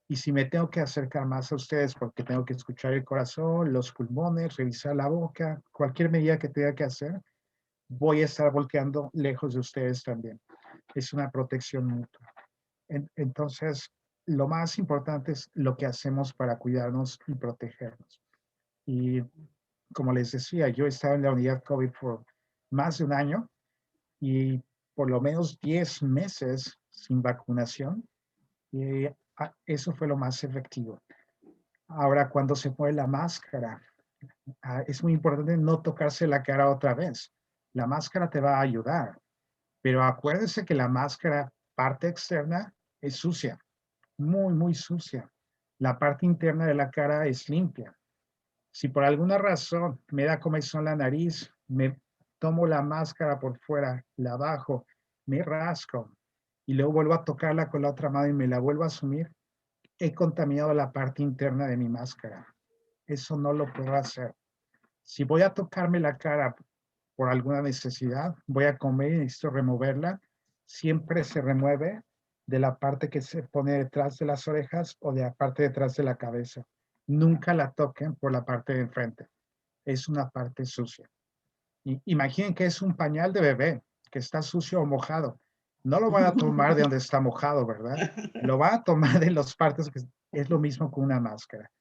Y si me tengo que acercar más a ustedes porque tengo que escuchar el corazón, los pulmones, revisar la boca, cualquier medida que tenga que hacer, voy a estar volteando lejos de ustedes también. Es una protección mutua. Entonces, lo más importante es lo que hacemos para cuidarnos y protegernos. Y como les decía, yo he estado en la unidad COVID por más de un año y por lo menos 10 meses sin vacunación. Y eso fue lo más efectivo. Ahora, cuando se pone la máscara, es muy importante no tocarse la cara otra vez. La máscara te va a ayudar, pero acuérdense que la máscara, parte externa, es sucia, muy, muy sucia. La parte interna de la cara es limpia. Si por alguna razón me da comezón la nariz, me tomo la máscara por fuera, la bajo, me rasco y luego vuelvo a tocarla con la otra mano y me la vuelvo a asumir, he contaminado la parte interna de mi máscara. Eso no lo puedo hacer. Si voy a tocarme la cara por alguna necesidad, voy a comer y necesito removerla, siempre se remueve de la parte que se pone detrás de las orejas o de la parte detrás de la cabeza. Nunca la toquen por la parte de enfrente. Es una parte sucia. Imaginen que es un pañal de bebé que está sucio o mojado. No lo van a tomar de donde está mojado, ¿verdad? Lo van a tomar de las partes que es lo mismo que una máscara.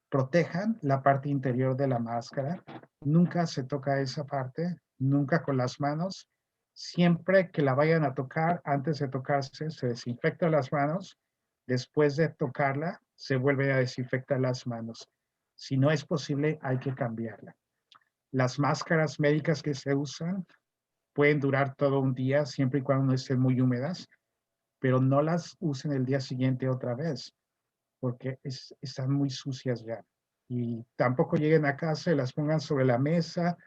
Protejan la parte interior de la máscara. Nunca se toca esa parte, nunca con las manos. Siempre que la vayan a tocar, antes de tocarse, se desinfectan las manos. Después de tocarla, se vuelve a desinfectar las manos. Si no es posible, hay que cambiarla. Las máscaras médicas que se usan pueden durar todo un día, siempre y cuando no estén muy húmedas, pero no las usen el día siguiente otra vez, porque están muy sucias ya. Y tampoco lleguen a casa y las pongan sobre la mesa,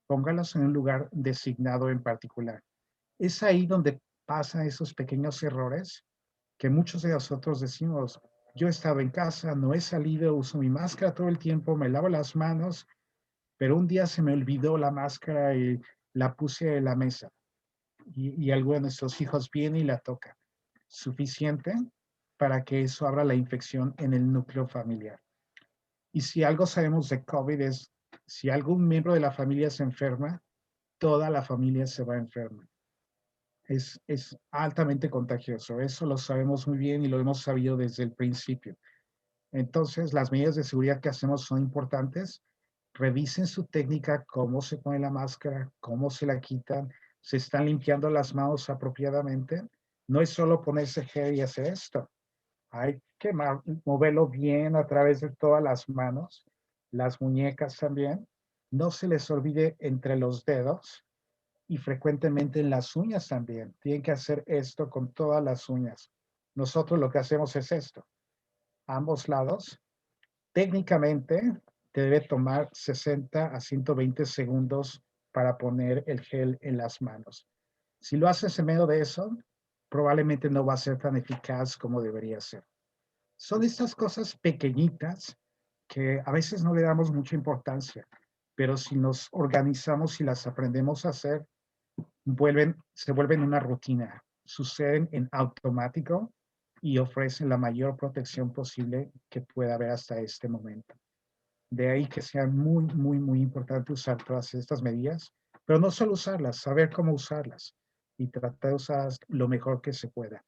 pónganlas en un lugar designado en particular. Es ahí donde pasan esos pequeños errores que muchos de nosotros decimos, yo he estado en casa, no he salido, uso mi máscara todo el tiempo, me lavo las manos, pero un día se me olvidó la máscara y la puse en la mesa. Y alguno de nuestros hijos viene y la toca. Suficiente para que eso abra la infección en el núcleo familiar. Y si algo sabemos de COVID es, si algún miembro de la familia se enferma, toda la familia se va enferma. Es altamente contagioso. Eso lo sabemos muy bien y lo hemos sabido desde el principio. Entonces, las medidas de seguridad que hacemos son importantes. Revisen su técnica, cómo se pone la máscara, cómo se la quitan, se están limpiando las manos apropiadamente. No es solo ponerse gel y hacer esto. Hay que moverlo bien a través de todas las manos, las muñecas también. No se les olvide entre los dedos y frecuentemente en las uñas también. Tienen que hacer esto con todas las uñas. Nosotros lo que hacemos es esto. Ambos lados. Técnicamente te debe tomar 60 a 120 segundos para poner el gel en las manos. Si lo haces en medio de eso, probablemente no va a ser tan eficaz como debería ser. Son estas cosas pequeñitas que a veces no le damos mucha importancia, pero si nos organizamos y las aprendemos a hacer, se vuelven una rutina, suceden en automático y ofrecen la mayor protección posible que pueda haber hasta este momento. De ahí que sea muy, muy, muy importante usar todas estas medidas, pero no solo usarlas, saber cómo usarlas y tratar de usarlas lo mejor que se pueda.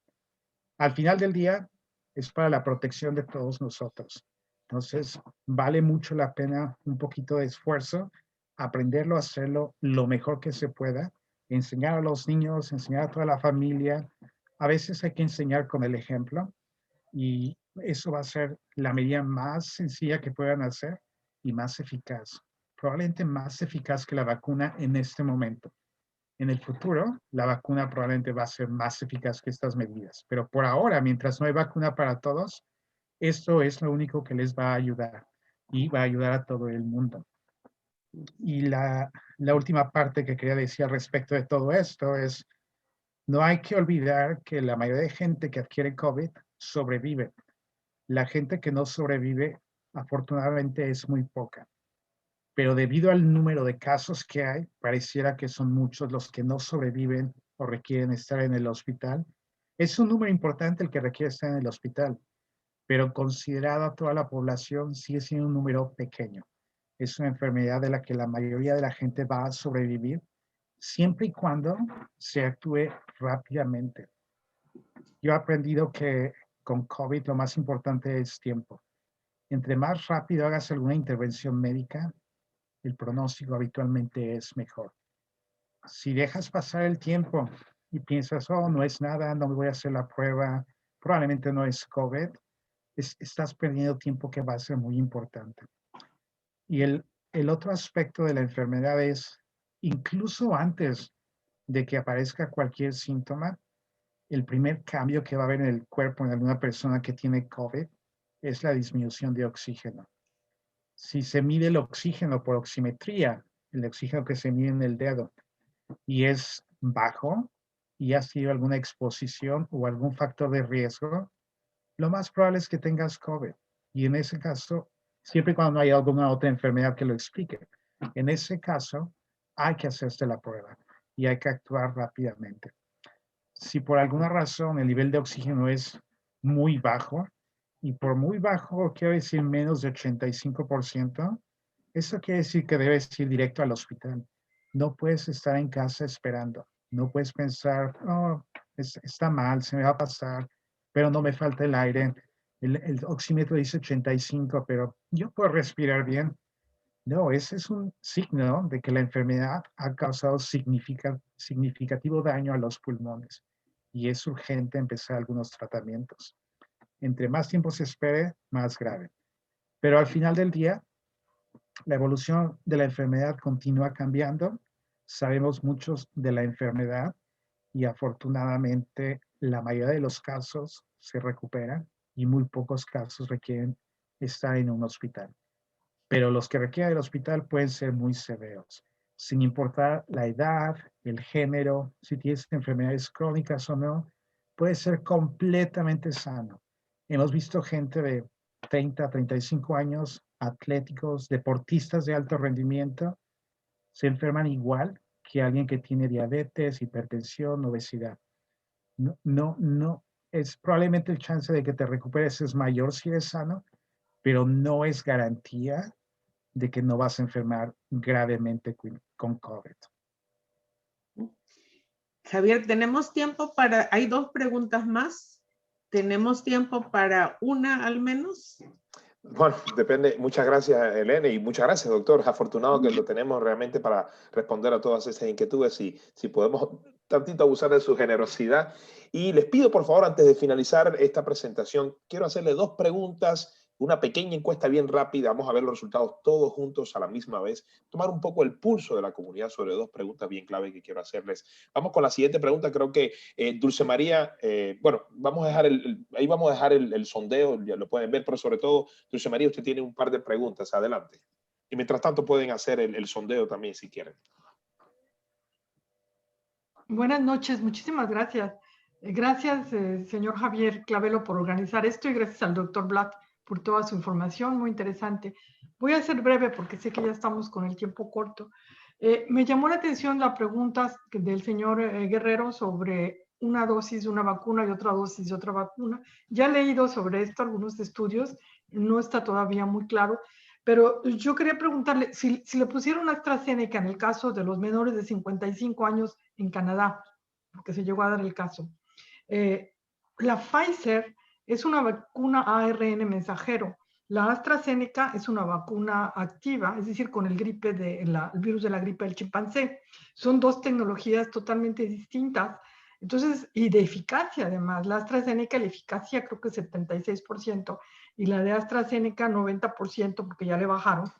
Al final del día, es para la protección de todos nosotros. Entonces, vale mucho la pena un poquito de esfuerzo, aprenderlo a hacerlo lo mejor que se pueda, enseñar a los niños, enseñar a toda la familia. A veces hay que enseñar con el ejemplo y eso va a ser la medida más sencilla que puedan hacer y más eficaz. Probablemente más eficaz que la vacuna en este momento. En el futuro, la vacuna probablemente va a ser más eficaz que estas medidas. Pero por ahora, mientras no hay vacuna para todos, esto es lo único que les va a ayudar y va a ayudar a todo el mundo. Y la última parte que quería decir respecto de todo esto es, no hay que olvidar que la mayoría de gente que adquiere COVID sobrevive. La gente que no sobrevive, afortunadamente, es muy poca. Pero debido al número de casos que hay, pareciera que son muchos los que no sobreviven o requieren estar en el hospital. Es un número importante el que requiere estar en el hospital, pero considerada toda la población sigue siendo un número pequeño. Es una enfermedad de la que la mayoría de la gente va a sobrevivir, siempre y cuando se actúe rápidamente. Yo he aprendido que con COVID lo más importante es tiempo. Entre más rápido hagas alguna intervención médica, el pronóstico habitualmente es mejor. Si dejas pasar el tiempo y piensas, oh, no es nada, no me voy a hacer la prueba, probablemente no es COVID, estás perdiendo tiempo que va a ser muy importante. Y el otro aspecto de la enfermedad es, incluso antes de que aparezca cualquier síntoma, el primer cambio que va a haber en el cuerpo en alguna persona que tiene COVID es la disminución de oxígeno. Si se mide el oxígeno por oximetría, el oxígeno que se mide en el dedo, y es bajo, y has tenido alguna exposición o algún factor de riesgo, lo más probable es que tengas COVID. Y en ese caso, siempre y cuando no haya alguna otra enfermedad que lo explique, en ese caso hay que hacerse la prueba y hay que actuar rápidamente. Si por alguna razón el nivel de oxígeno es muy bajo, y por muy bajo quiero decir menos de 85%, eso quiere decir que debes ir directo al hospital. No puedes estar en casa esperando. No puedes pensar, oh, está mal, se me va a pasar, pero no me falta el aire. El oxímetro dice 85, pero yo puedo respirar bien. No, ese es un signo de que la enfermedad ha causado significativo daño a los pulmones y es urgente empezar algunos tratamientos. Entre más tiempo se espere, más grave. Pero al final del día, la evolución de la enfermedad continúa cambiando. Sabemos muchos de la enfermedad y afortunadamente la mayoría de los casos se recuperan y muy pocos casos requieren estar en un hospital. Pero los que requieren el hospital pueden ser muy severos, sin importar la edad, el género, si tienes enfermedades crónicas o no, puede ser completamente sano. Hemos visto gente de 30, 35 años, atléticos, deportistas de alto rendimiento, se enferman igual que alguien que tiene diabetes, hipertensión, obesidad. No, es probablemente el chance de que te recuperes es mayor si eres sano, pero no es garantía de que no vas a enfermar gravemente con COVID. Javier, ¿tenemos tiempo para, hay 2 preguntas más? ¿Tenemos tiempo para una al menos? Bueno, depende. Muchas gracias, Elena, y muchas gracias, doctor. Afortunado que lo tenemos realmente para responder a todas esas inquietudes y si podemos tantito abusar de su generosidad. Y les pido, por favor, antes de finalizar esta presentación, quiero hacerle 2 preguntas, una pequeña encuesta bien rápida. Vamos a ver los resultados todos juntos a la misma vez. Tomar un poco el pulso de la comunidad sobre 2 preguntas bien clave que quiero hacerles. Vamos con la siguiente pregunta. Creo que Dulce María, bueno, vamos a dejar ahí vamos a dejar el sondeo, ya lo pueden ver, pero sobre todo, Dulce María, usted tiene un par de preguntas. Adelante. Y mientras tanto pueden hacer el sondeo también si quieren. Buenas noches, muchísimas gracias. Gracias, señor Javier Clavelo, por organizar esto y gracias al doctor Black por toda su información, muy interesante. Voy a ser breve porque sé que ya estamos con el tiempo corto. Me llamó la atención la pregunta del señor Guerrero sobre una dosis de una vacuna y otra dosis de otra vacuna. Ya he leído sobre esto, algunos estudios, no está todavía muy claro, pero yo quería preguntarle, si le pusieron AstraZeneca en el caso de los menores de 55 años en Canadá, porque se llegó a dar el caso, la Pfizer es una vacuna ARN mensajero. La AstraZeneca es una vacuna activa, es decir, con el virus de la gripe del chimpancé. Son dos tecnologías totalmente distintas. Entonces, y de eficacia además. La AstraZeneca, la eficacia creo que es 76%, y la de AstraZeneca 90%, porque ya le bajaron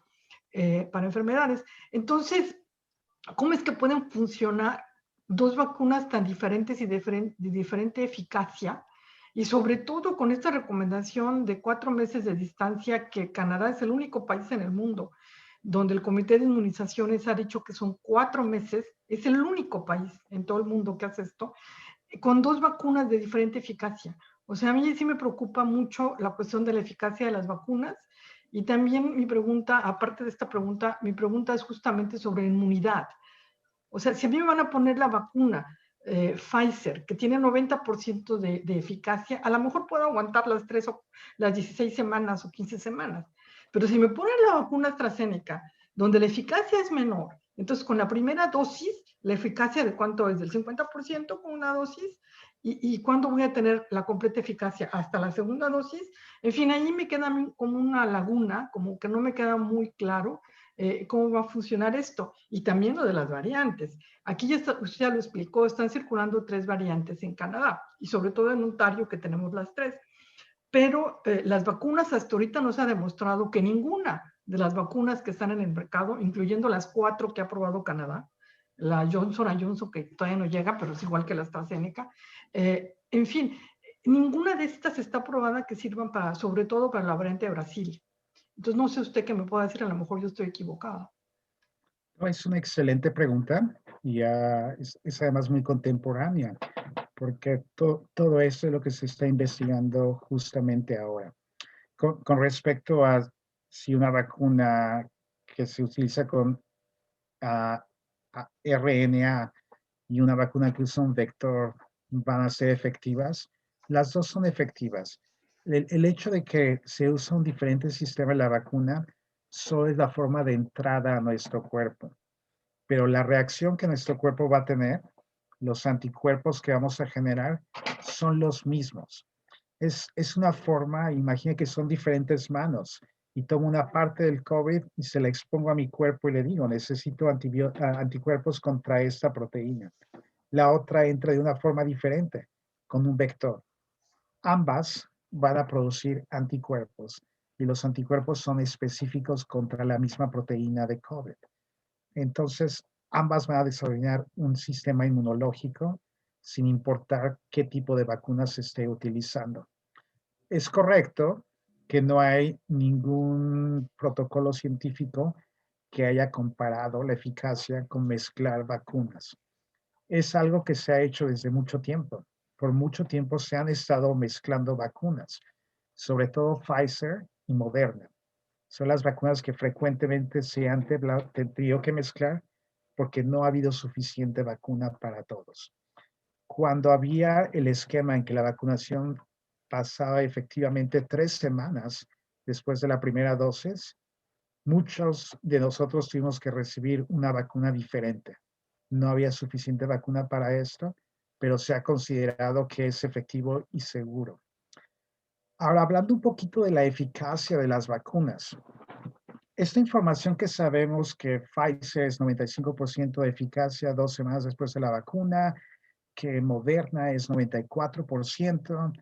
para enfermedades. Entonces, ¿cómo es que pueden funcionar dos vacunas tan diferentes y de diferente eficacia? Y sobre todo con esta recomendación de 4 meses de distancia, que Canadá es el único país en el mundo donde el Comité de Inmunizaciones ha dicho que son 4 meses, es el único país en todo el mundo que hace esto, con dos vacunas de diferente eficacia. O sea, a mí sí me preocupa mucho la cuestión de la eficacia de las vacunas. Y también mi pregunta, aparte de esta pregunta, mi pregunta es justamente sobre inmunidad. O sea, si a mí me van a poner la vacuna Pfizer, que tiene 90% de eficacia, a lo mejor puedo aguantar las 16 semanas o 15 semanas. Pero si me ponen la vacuna AstraZeneca, donde la eficacia es menor, entonces con la primera dosis, la eficacia de cuánto es, del 50% con una dosis, y cuándo voy a tener la completa eficacia hasta la segunda dosis. En fin, ahí me queda como una laguna, como que no me queda muy claro cómo va a funcionar esto. Y también lo de las variantes. Aquí usted ya lo explicó, están circulando 3 variantes en Canadá, y sobre todo en Ontario, que tenemos las 3. Pero las vacunas hasta ahorita no se ha demostrado que ninguna de las vacunas que están en el mercado, incluyendo las 4 que ha aprobado Canadá, la Johnson & Johnson, que todavía no llega, pero es igual que la AstraZeneca, en fin, ninguna de estas está aprobada que sirvan sobre todo para la variante de Brasil. Entonces, no sé usted qué me pueda decir, a lo mejor yo estoy equivocada. Es una excelente pregunta y es además muy contemporánea, porque todo eso es lo que se está investigando justamente ahora. Con respecto a si una vacuna que se utiliza con RNA y una vacuna que usa un vector van a ser efectivas, las dos son efectivas. El hecho de que se usa un diferente sistema en la vacuna solo es la forma de entrada a nuestro cuerpo, pero la reacción que nuestro cuerpo va a tener, los anticuerpos que vamos a generar, son los mismos. Es una forma, imagina que son diferentes manos, y tomo una parte del COVID y se la expongo a mi cuerpo y le digo, necesito anticuerpos contra esta proteína. La otra entra de una forma diferente, con un vector. Ambas van a producir anticuerpos, y los anticuerpos son específicos contra la misma proteína de COVID. Entonces, ambas van a desarrollar un sistema inmunológico sin importar qué tipo de vacuna se esté utilizando. Es correcto que no hay ningún protocolo científico que haya comparado la eficacia con mezclar vacunas. Es algo que se ha hecho desde mucho tiempo. Por mucho tiempo se han estado mezclando vacunas, sobre todo Pfizer y Moderna. Son las vacunas que frecuentemente se han tenido que mezclar porque no ha habido suficiente vacuna para todos. Cuando había el esquema en que la vacunación pasaba efectivamente 3 semanas después de la primera dosis, muchos de nosotros tuvimos que recibir una vacuna diferente. No había suficiente vacuna para esto, pero se ha considerado que es efectivo y seguro. Ahora, hablando un poquito de la eficacia de las vacunas. Esta información que sabemos que Pfizer es 95% de eficacia 2 semanas después de la vacuna, que Moderna es 94%,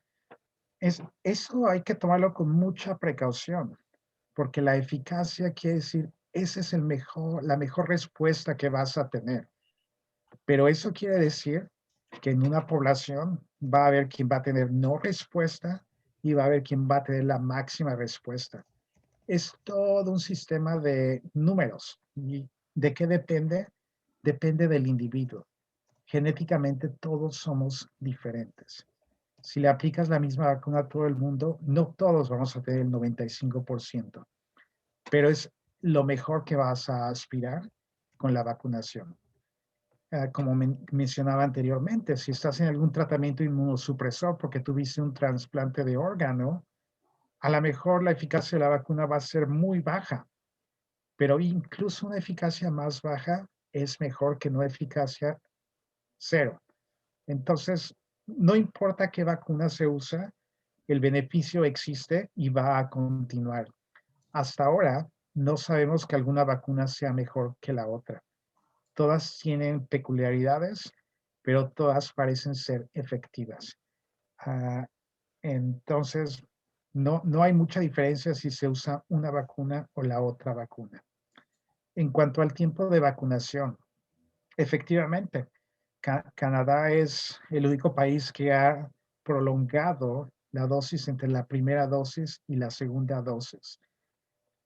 eso hay que tomarlo con mucha precaución, porque la eficacia quiere decir, esa es la mejor respuesta que vas a tener. Pero eso quiere decir que en una población va a haber quien va a tener no respuesta y va a haber quien va a tener la máxima respuesta. Es todo un sistema de números. ¿Y de qué depende? Depende del individuo. Genéticamente todos somos diferentes. Si le aplicas la misma vacuna a todo el mundo, no todos vamos a tener el 95%, pero es lo mejor que vas a aspirar con la vacunación. como mencionaba anteriormente, si estás en algún tratamiento inmunosupresor porque tuviste un trasplante de órgano, a lo mejor la eficacia de la vacuna va a ser muy baja, pero incluso una eficacia más baja es mejor que no eficacia cero. Entonces, no importa qué vacuna se usa, el beneficio existe y va a continuar. Hasta ahora, no sabemos que alguna vacuna sea mejor que la otra. Todas tienen peculiaridades, pero todas parecen ser efectivas. Entonces, no hay mucha diferencia si se usa una vacuna o la otra vacuna. En cuanto al tiempo de vacunación, efectivamente, Canadá es el único país que ha prolongado la dosis entre la primera dosis y la segunda dosis.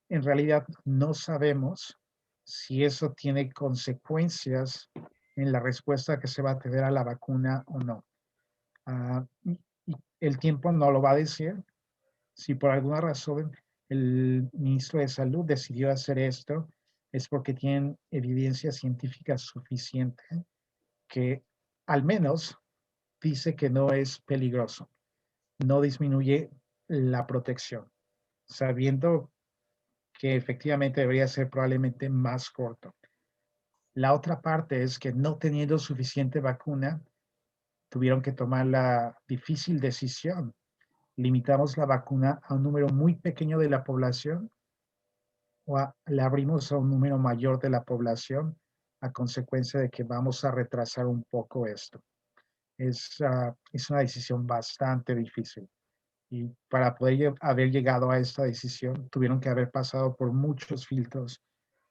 En realidad no sabemos si eso tiene consecuencias en la respuesta que se va a tener a la vacuna o no. El tiempo no lo va a decir. Si por alguna razón el ministro de Salud decidió hacer esto, es porque tienen evidencia científica suficiente que al menos dice que no es peligroso, no disminuye la protección, sabiendo que efectivamente debería ser probablemente más corto. La otra parte es que no teniendo suficiente vacuna, tuvieron que tomar la difícil decisión. ¿Limitamos la vacuna a un número muy pequeño de la población o la abrimos a un número mayor de la población a consecuencia de que vamos a retrasar un poco esto? Es una decisión bastante difícil. Y para poder haber llegado a esta decisión, tuvieron que haber pasado por muchos filtros,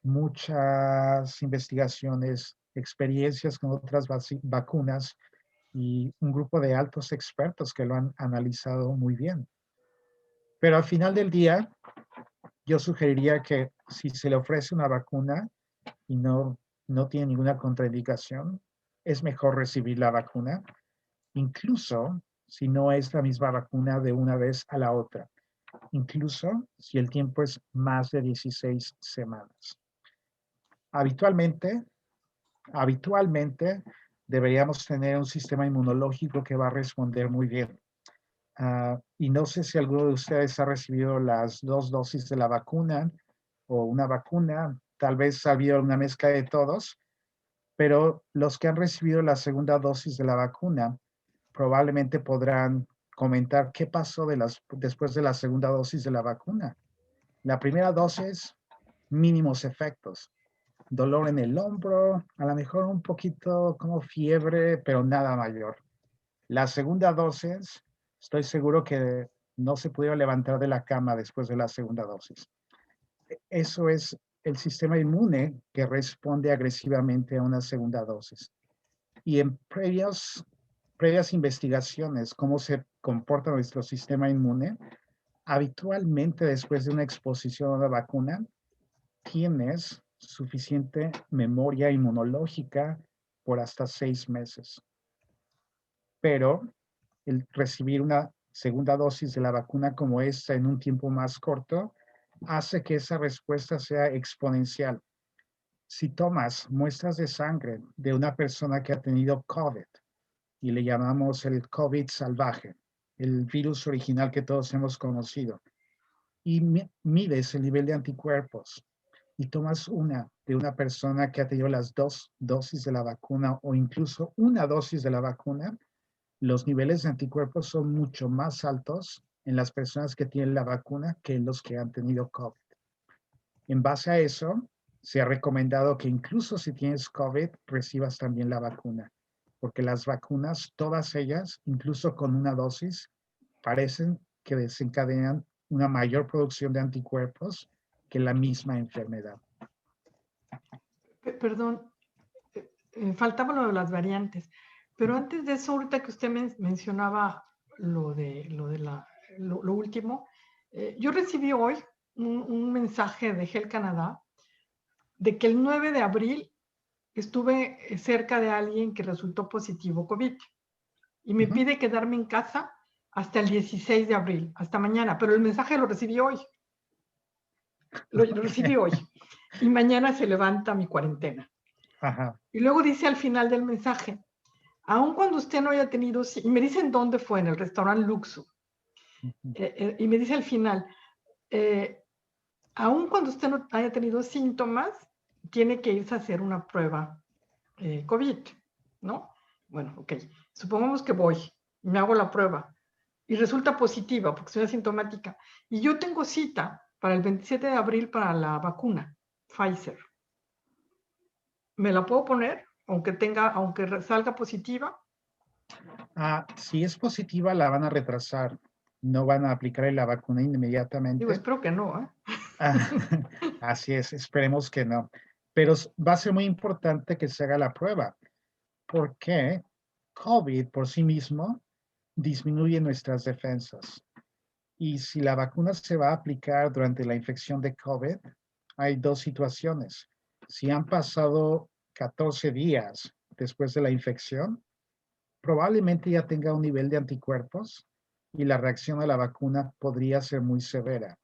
muchas investigaciones, experiencias con otras vacunas y un grupo de altos expertos que lo han analizado muy bien. Pero al final del día, yo sugeriría que si se le ofrece una vacuna y no tiene ninguna contraindicación, es mejor recibir la vacuna, incluso si no es la misma vacuna de una vez a la otra, incluso si el tiempo es más de 16 semanas. Habitualmente deberíamos tener un sistema inmunológico que va a responder muy bien. Y no sé si alguno de ustedes ha recibido las 2 dosis de la vacuna o una vacuna, tal vez ha habido una mezcla de todos, pero los que han recibido la segunda dosis de la vacuna probablemente podrán comentar qué pasó después de la segunda dosis de la vacuna. La primera dosis, mínimos efectos. Dolor en el hombro, a lo mejor un poquito como fiebre, pero nada mayor. La segunda dosis, estoy seguro que no se pudieron levantar de la cama después de la segunda dosis. Eso es el sistema inmune que responde agresivamente a una segunda dosis. Y en previas investigaciones, cómo se comporta nuestro sistema inmune, habitualmente después de una exposición a la vacuna, tienes suficiente memoria inmunológica por hasta 6 meses. Pero el recibir una segunda dosis de la vacuna como esta en un tiempo más corto hace que esa respuesta sea exponencial. Si tomas muestras de sangre de una persona que ha tenido COVID, y le llamamos el COVID salvaje, el virus original que todos hemos conocido, y mides el nivel de anticuerpos, y tomas de una persona que ha tenido las 2 dosis de la vacuna o incluso una dosis de la vacuna, los niveles de anticuerpos son mucho más altos en las personas que tienen la vacuna que en los que han tenido COVID. En base a eso, se ha recomendado que incluso si tienes COVID, recibas también la vacuna, porque las vacunas, todas ellas, incluso con una dosis, parecen que desencadenan una mayor producción de anticuerpos que la misma enfermedad. Perdón, faltaba lo de las variantes, pero antes de eso, ahorita que usted mencionaba lo último, yo recibí hoy un mensaje de Health Canada de que el 9 de abril estuve cerca de alguien que resultó positivo COVID y me pide quedarme en casa hasta el 16 de abril, hasta mañana, pero el mensaje lo recibí hoy. Lo recibí hoy y mañana se levanta mi cuarentena. Ajá. Y luego dice al final del mensaje, aun cuando usted no haya tenido, y me dicen dónde fue, en el restaurante Luxo. Y me dice al final, aun cuando usted no haya tenido síntomas, tiene que irse a hacer una prueba COVID, ¿no? Bueno, ok. Supongamos que voy, me hago la prueba y resulta positiva porque soy asintomática. Y yo tengo cita para el 27 de abril para la vacuna Pfizer. ¿Me la puedo poner aunque salga positiva? Si es positiva, la van a retrasar. No van a aplicarle la vacuna inmediatamente. Digo, espero que no, ¿eh? Así es, esperemos que no. Pero va a ser muy importante que se haga la prueba, porque COVID por sí mismo disminuye nuestras defensas. Y si la vacuna se va a aplicar durante la infección de COVID, hay dos situaciones. Si han pasado 14 días después de la infección, probablemente ya tenga un nivel de anticuerpos y la reacción a la vacuna podría ser muy severa.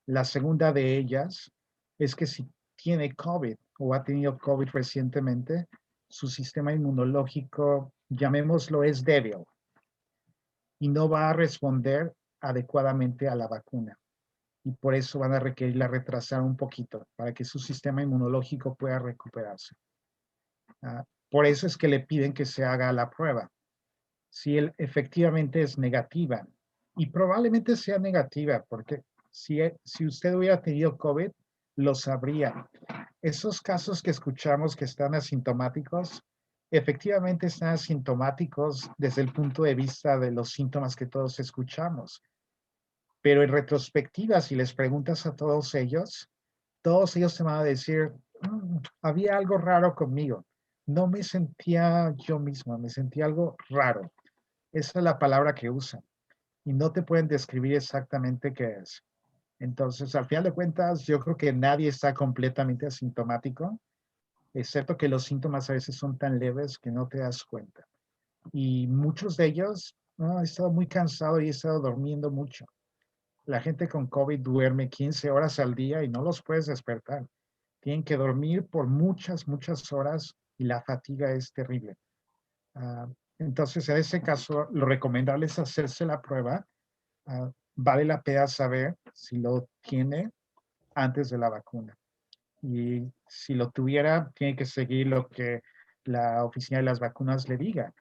La segunda de ellas es que si tiene COVID o ha tenido COVID recientemente, su sistema inmunológico, llamémoslo, es débil y no va a responder adecuadamente a la vacuna. Y por eso van a requerirla retrasar un poquito para que su sistema inmunológico pueda recuperarse. Por eso es que le piden que se haga la prueba. Si él efectivamente es negativa, y probablemente sea negativa, porque si usted hubiera tenido COVID, lo sabría. Esos casos que escuchamos que están asintomáticos, efectivamente están asintomáticos desde el punto de vista de los síntomas que todos escuchamos. Pero en retrospectiva, si les preguntas a todos ellos te van a decir, había algo raro conmigo. No me sentía yo mismo, me sentía algo raro. Esa es la palabra que usan. Y no te pueden describir exactamente qué es. Entonces, al final de cuentas, yo creo que nadie está completamente asintomático, excepto que los síntomas a veces son tan leves que no te das cuenta. Y muchos de ellos, he estado muy cansado y he estado durmiendo mucho. La gente con COVID duerme 15 horas al día y no los puedes despertar. Tienen que dormir por muchas, muchas horas y la fatiga es terrible. Entonces, en ese caso, lo recomendable es hacerse la prueba. Vale la pena saber si lo tiene antes de la vacuna. Y si lo tuviera, tiene que seguir lo que la oficina de las vacunas le diga.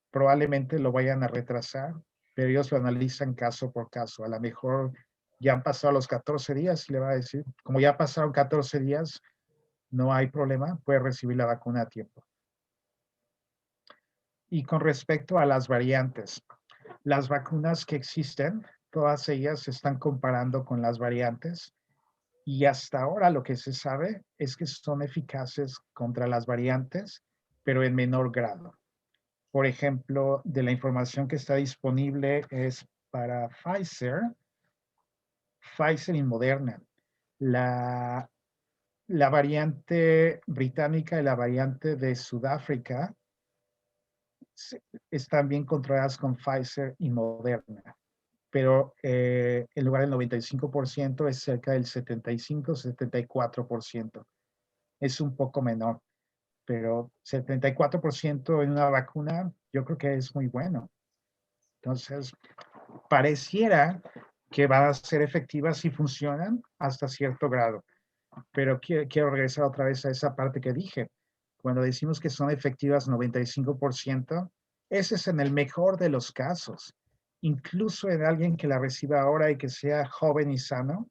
Probablemente lo vayan a retrasar, pero ellos lo analizan caso por caso. A lo mejor ya han pasado los 14 días y le va a decir, como ya pasaron 14 días, no hay problema, puede recibir la vacuna a tiempo. Y con respecto a las variantes, las vacunas que existen, todas ellas se están comparando con las variantes y hasta ahora lo que se sabe es que son eficaces contra las variantes, pero en menor grado. Por ejemplo, de la información que está disponible es para Pfizer y Moderna. La variante británica y la variante de Sudáfrica están bien controladas con Pfizer y Moderna, pero en lugar del 95% es cerca del 75-74%. Es un poco menor, pero 74% en una vacuna yo creo que es muy bueno. Entonces, pareciera que van a ser efectivas y funcionan hasta cierto grado. Pero quiero regresar otra vez a esa parte que dije. Cuando decimos que son efectivas 95%, ese es en el mejor de los casos. Incluso en alguien que la reciba ahora y que sea joven y sano,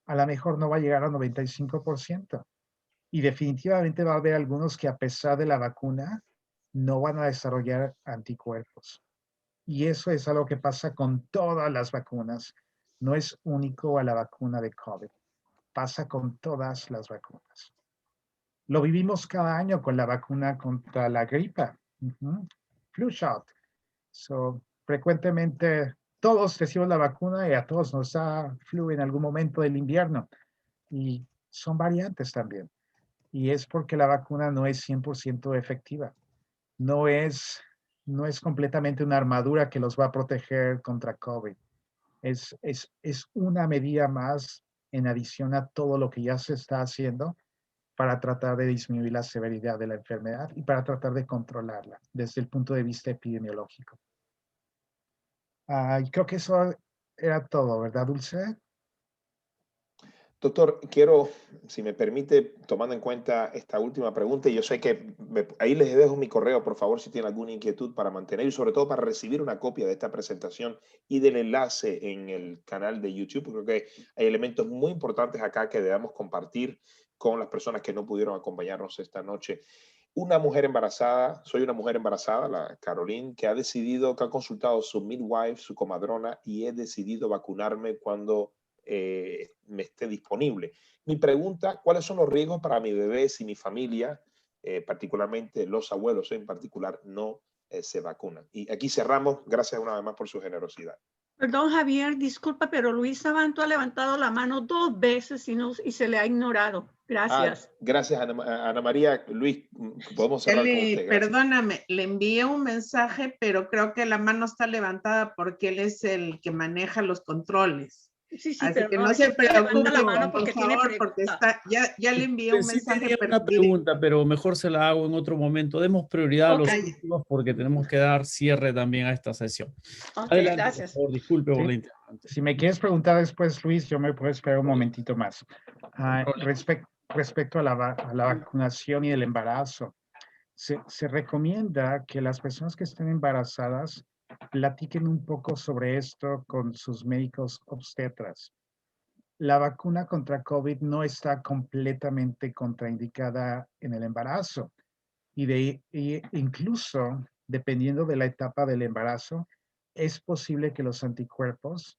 a lo mejor no va a llegar al 95%. Y definitivamente va a haber algunos que a pesar de la vacuna no van a desarrollar anticuerpos. Y eso es algo que pasa con todas las vacunas. No es único a la vacuna de COVID. Pasa con todas las vacunas. Lo vivimos cada año con la vacuna contra la gripa. Flu shot. Frecuentemente todos recibimos la vacuna y a todos nos da flu en algún momento del invierno. Y son variantes también. Y es porque la vacuna no es 100% efectiva. No es completamente una armadura que los va a proteger contra COVID. Es una medida más en adición a todo lo que ya se está haciendo para tratar de disminuir la severidad de la enfermedad y para tratar de controlarla desde el punto de vista epidemiológico. Y creo que eso era todo, ¿verdad, Dulce? Doctor, quiero, si me permite, tomando en cuenta esta última pregunta, y yo sé que ahí les dejo mi correo, por favor, si tienen alguna inquietud para mantener y sobre todo para recibir una copia de esta presentación y del enlace en el canal de YouTube. Creo que hay elementos muy importantes acá que debemos compartir con las personas que no pudieron acompañarnos esta noche. Una mujer embarazada, soy una mujer embarazada, la Caroline, que ha decidido, que ha consultado su midwife, su comadrona, y he decidido vacunarme cuando me esté disponible. Mi pregunta, ¿cuáles son los riesgos para mi bebé si mi familia, particularmente los abuelos en particular, no se vacunan? Y aquí cerramos. Gracias una vez más por su generosidad. Perdón, Javier, disculpa, pero Luis Sabanto ha levantado la mano 2 veces y se le ha ignorado. Gracias. Gracias, Ana María. Luis, podemos cerrar con usted. Gracias. Perdóname, le envié un mensaje, pero creo que la mano está levantada porque él es el que maneja los controles. Sí, Así pero que no se preocupe, la mano por porque tiene favor, porque pregunta. ya le envié un Sí mensaje. tenía una pregunta, pero mejor se la hago en otro momento. Demos prioridad a los últimos porque tenemos que dar cierre también a esta sesión. Adelante, gracias. por favor, disculpe por la interrupción. Si me quieres preguntar después, Luis, yo me puedo esperar un momentito más. Respecto a la vacunación y el embarazo, se recomienda que las personas que estén embarazadas platiquen un poco sobre esto con sus médicos obstetras. La vacuna contra COVID no está completamente contraindicada en el embarazo y incluso dependiendo de la etapa del embarazo, es posible que los anticuerpos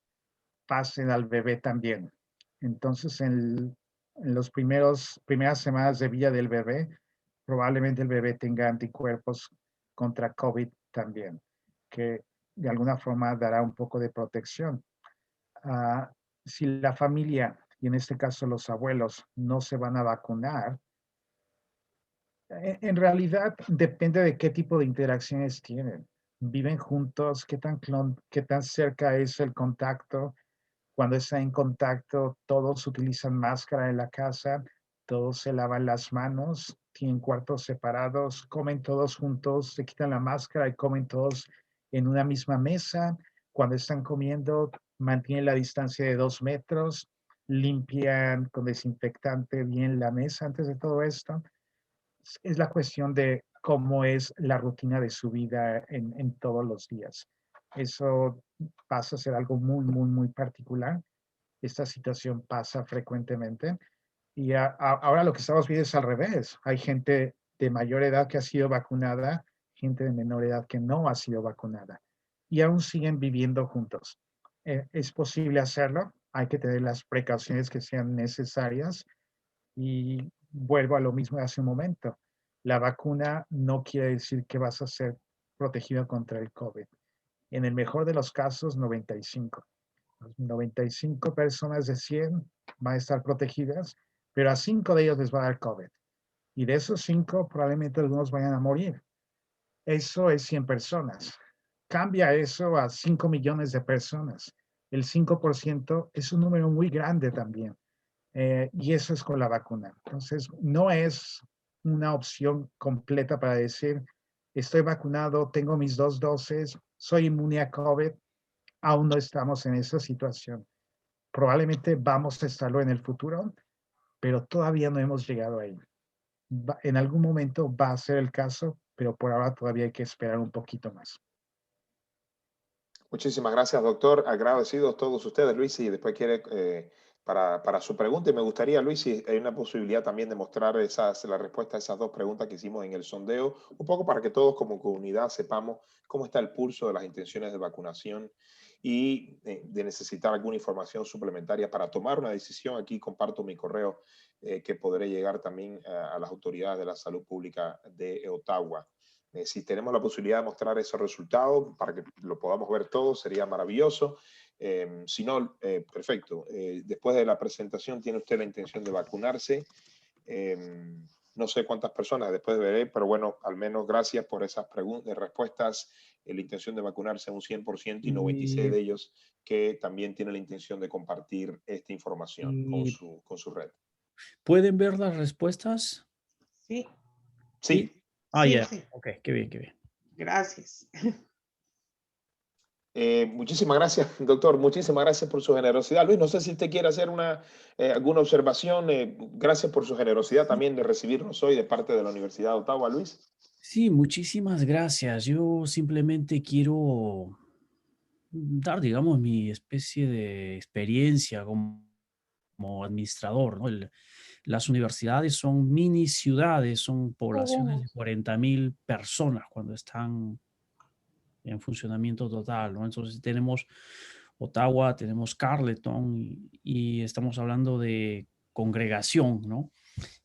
pasen al bebé también. Entonces, en las primeras semanas de vida del bebé, probablemente el bebé tenga anticuerpos contra COVID también, que de alguna forma dará un poco de protección. Si la familia, y en este caso los abuelos, no se van a vacunar, en realidad depende de qué tipo de interacciones tienen. ¿Viven juntos? ¿Qué tan cerca es el contacto? Cuando están en contacto, todos utilizan máscara en la casa, todos se lavan las manos, tienen cuartos separados, comen todos juntos, se quitan la máscara y comen todos en una misma mesa. Cuando están comiendo, mantienen la distancia de 2 metros, limpian con desinfectante bien la mesa antes de todo esto. Es la cuestión de cómo es la rutina de su vida en todos los días. Eso pasa a ser algo muy, muy, muy particular. Esta situación pasa frecuentemente. Y ahora lo que estamos viendo es al revés. Hay gente de mayor edad que ha sido vacunada, gente de menor edad que no ha sido vacunada. Y aún siguen viviendo juntos. Es posible hacerlo. Hay que tener las precauciones que sean necesarias. Y vuelvo a lo mismo de hace un momento. La vacuna no quiere decir que vas a ser protegido contra el COVID. En el mejor de los casos, 95. 95 personas de 100 van a estar protegidas, pero a 5 de ellos les va a dar COVID. Y de esos 5, probablemente algunos vayan a morir. Eso es 100 personas. Cambia eso a 5 millones de personas. El 5% es un número muy grande también. Y eso es con la vacuna. Entonces, no es una opción completa para decir, estoy vacunado, tengo mis 2 dosis, soy inmune a COVID. Aún no estamos en esa situación. Probablemente vamos a estarlo en el futuro, pero todavía no hemos llegado ahí. En algún momento va a ser el caso, pero por ahora todavía hay que esperar un poquito más. Muchísimas gracias, doctor. Agradecidos todos ustedes, Luis, y después quiere para su pregunta. Y me gustaría, Luis, si hay una posibilidad también de mostrar la respuesta a esas 2 preguntas que hicimos en el sondeo, un poco para que todos como comunidad sepamos cómo está el pulso de las intenciones de vacunación y de necesitar alguna información suplementaria para tomar una decisión. Aquí comparto mi correo que podré llegar también a las autoridades de la salud pública de Ottawa. Si tenemos la posibilidad de mostrar esos resultados para que lo podamos ver todos, sería maravilloso. Si no, perfecto. Después de la presentación, ¿tiene usted la intención de vacunarse? No sé cuántas personas, después veré, pero bueno, al menos gracias por esas respuestas. La intención de vacunarse un 100% y 96 de ellos que también tienen la intención de compartir esta información con su red. ¿Pueden ver las respuestas? Sí, Sí. Ah, sí, ya. sí. Ok, qué bien, qué bien. Gracias. Muchísimas gracias, doctor. Muchísimas gracias por su generosidad. Luis, no sé si usted quiere hacer alguna observación. Gracias por su generosidad también de recibirnos hoy de parte de la Universidad de Ottawa, Luis. Sí, muchísimas gracias. Yo simplemente quiero dar, digamos, mi especie de experiencia como administrador, ¿no? Las universidades son mini ciudades, son poblaciones de 40,000 personas cuando están en funcionamiento total, ¿no? Entonces tenemos Ottawa, tenemos Carleton y estamos hablando de congregación, ¿no?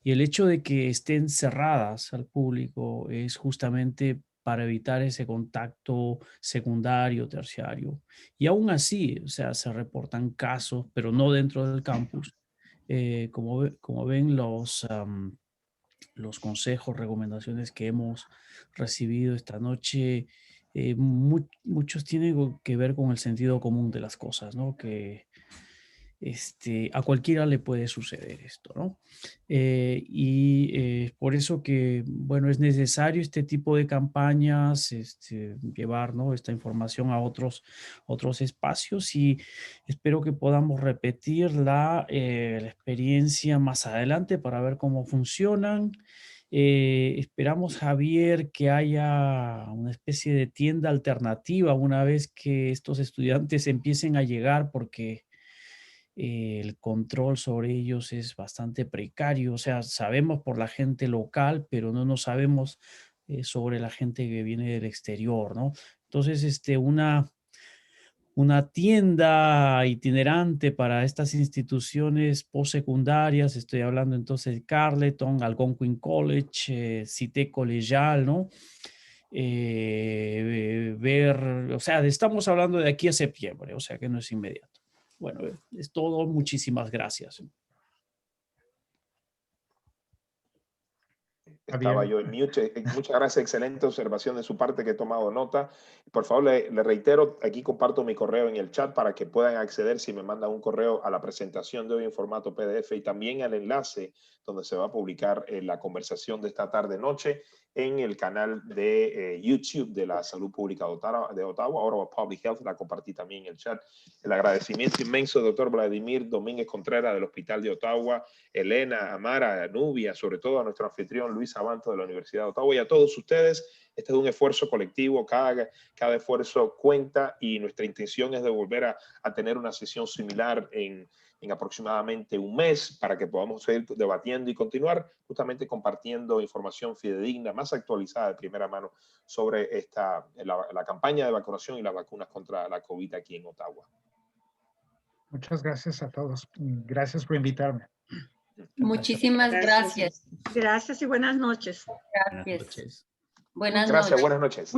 Y el hecho de que estén cerradas al público es justamente para evitar ese contacto secundario, terciario. Y aún así, o sea, se reportan casos, pero no dentro del campus. Como ven, los consejos, recomendaciones que hemos recibido esta noche, muchos tienen que ver con el sentido común de las cosas, ¿no? Que a cualquiera le puede suceder esto, ¿no? Por eso que, bueno, es necesario este tipo de campañas, llevar, ¿no?, esta información a otros espacios, y espero que podamos repetir la experiencia más adelante para ver cómo funcionan. Esperamos, Javier, que haya una especie de tienda alternativa una vez que estos estudiantes empiecen a llegar, porque el control sobre ellos es bastante precario. O sea, sabemos por la gente local, pero no nos sabemos sobre la gente que viene del exterior, ¿no? Entonces, una tienda itinerante para estas instituciones postsecundarias, estoy hablando entonces de Carleton, Algonquin College, Cité Colegial, ¿no? O sea, estamos hablando de aquí a septiembre, o sea que no es inmediato. Bueno, es todo. Muchísimas gracias. Estaba yo en mute. Muchas gracias, excelente observación de su parte que he tomado nota. Por favor, le reitero, aquí comparto mi correo en el chat para que puedan acceder, si me mandan un correo, a la presentación de hoy en formato PDF y también al enlace donde se va a publicar la conversación de esta tarde-noche en el canal de YouTube de la Salud Pública de Ottawa, Ottawa Public Health. La compartí también en el chat. El agradecimiento inmenso, doctor Vladimir Domínguez Contreras del Hospital de Ottawa, Elena, Amara, Nubia, sobre todo a nuestro anfitrión Luis Sabanto de la Universidad de Ottawa, y a todos ustedes. Este es un esfuerzo colectivo, cada esfuerzo cuenta, y nuestra intención es de volver a tener una sesión similar en aproximadamente un mes para que podamos seguir debatiendo y continuar justamente compartiendo información fidedigna, más actualizada de primera mano sobre la campaña de vacunación y las vacunas contra la COVID aquí en Ottawa. Muchas gracias a todos. Gracias por invitarme. Muchísimas gracias. Gracias y buenas noches. Gracias. Buenas Gracias, noches. buenas noches.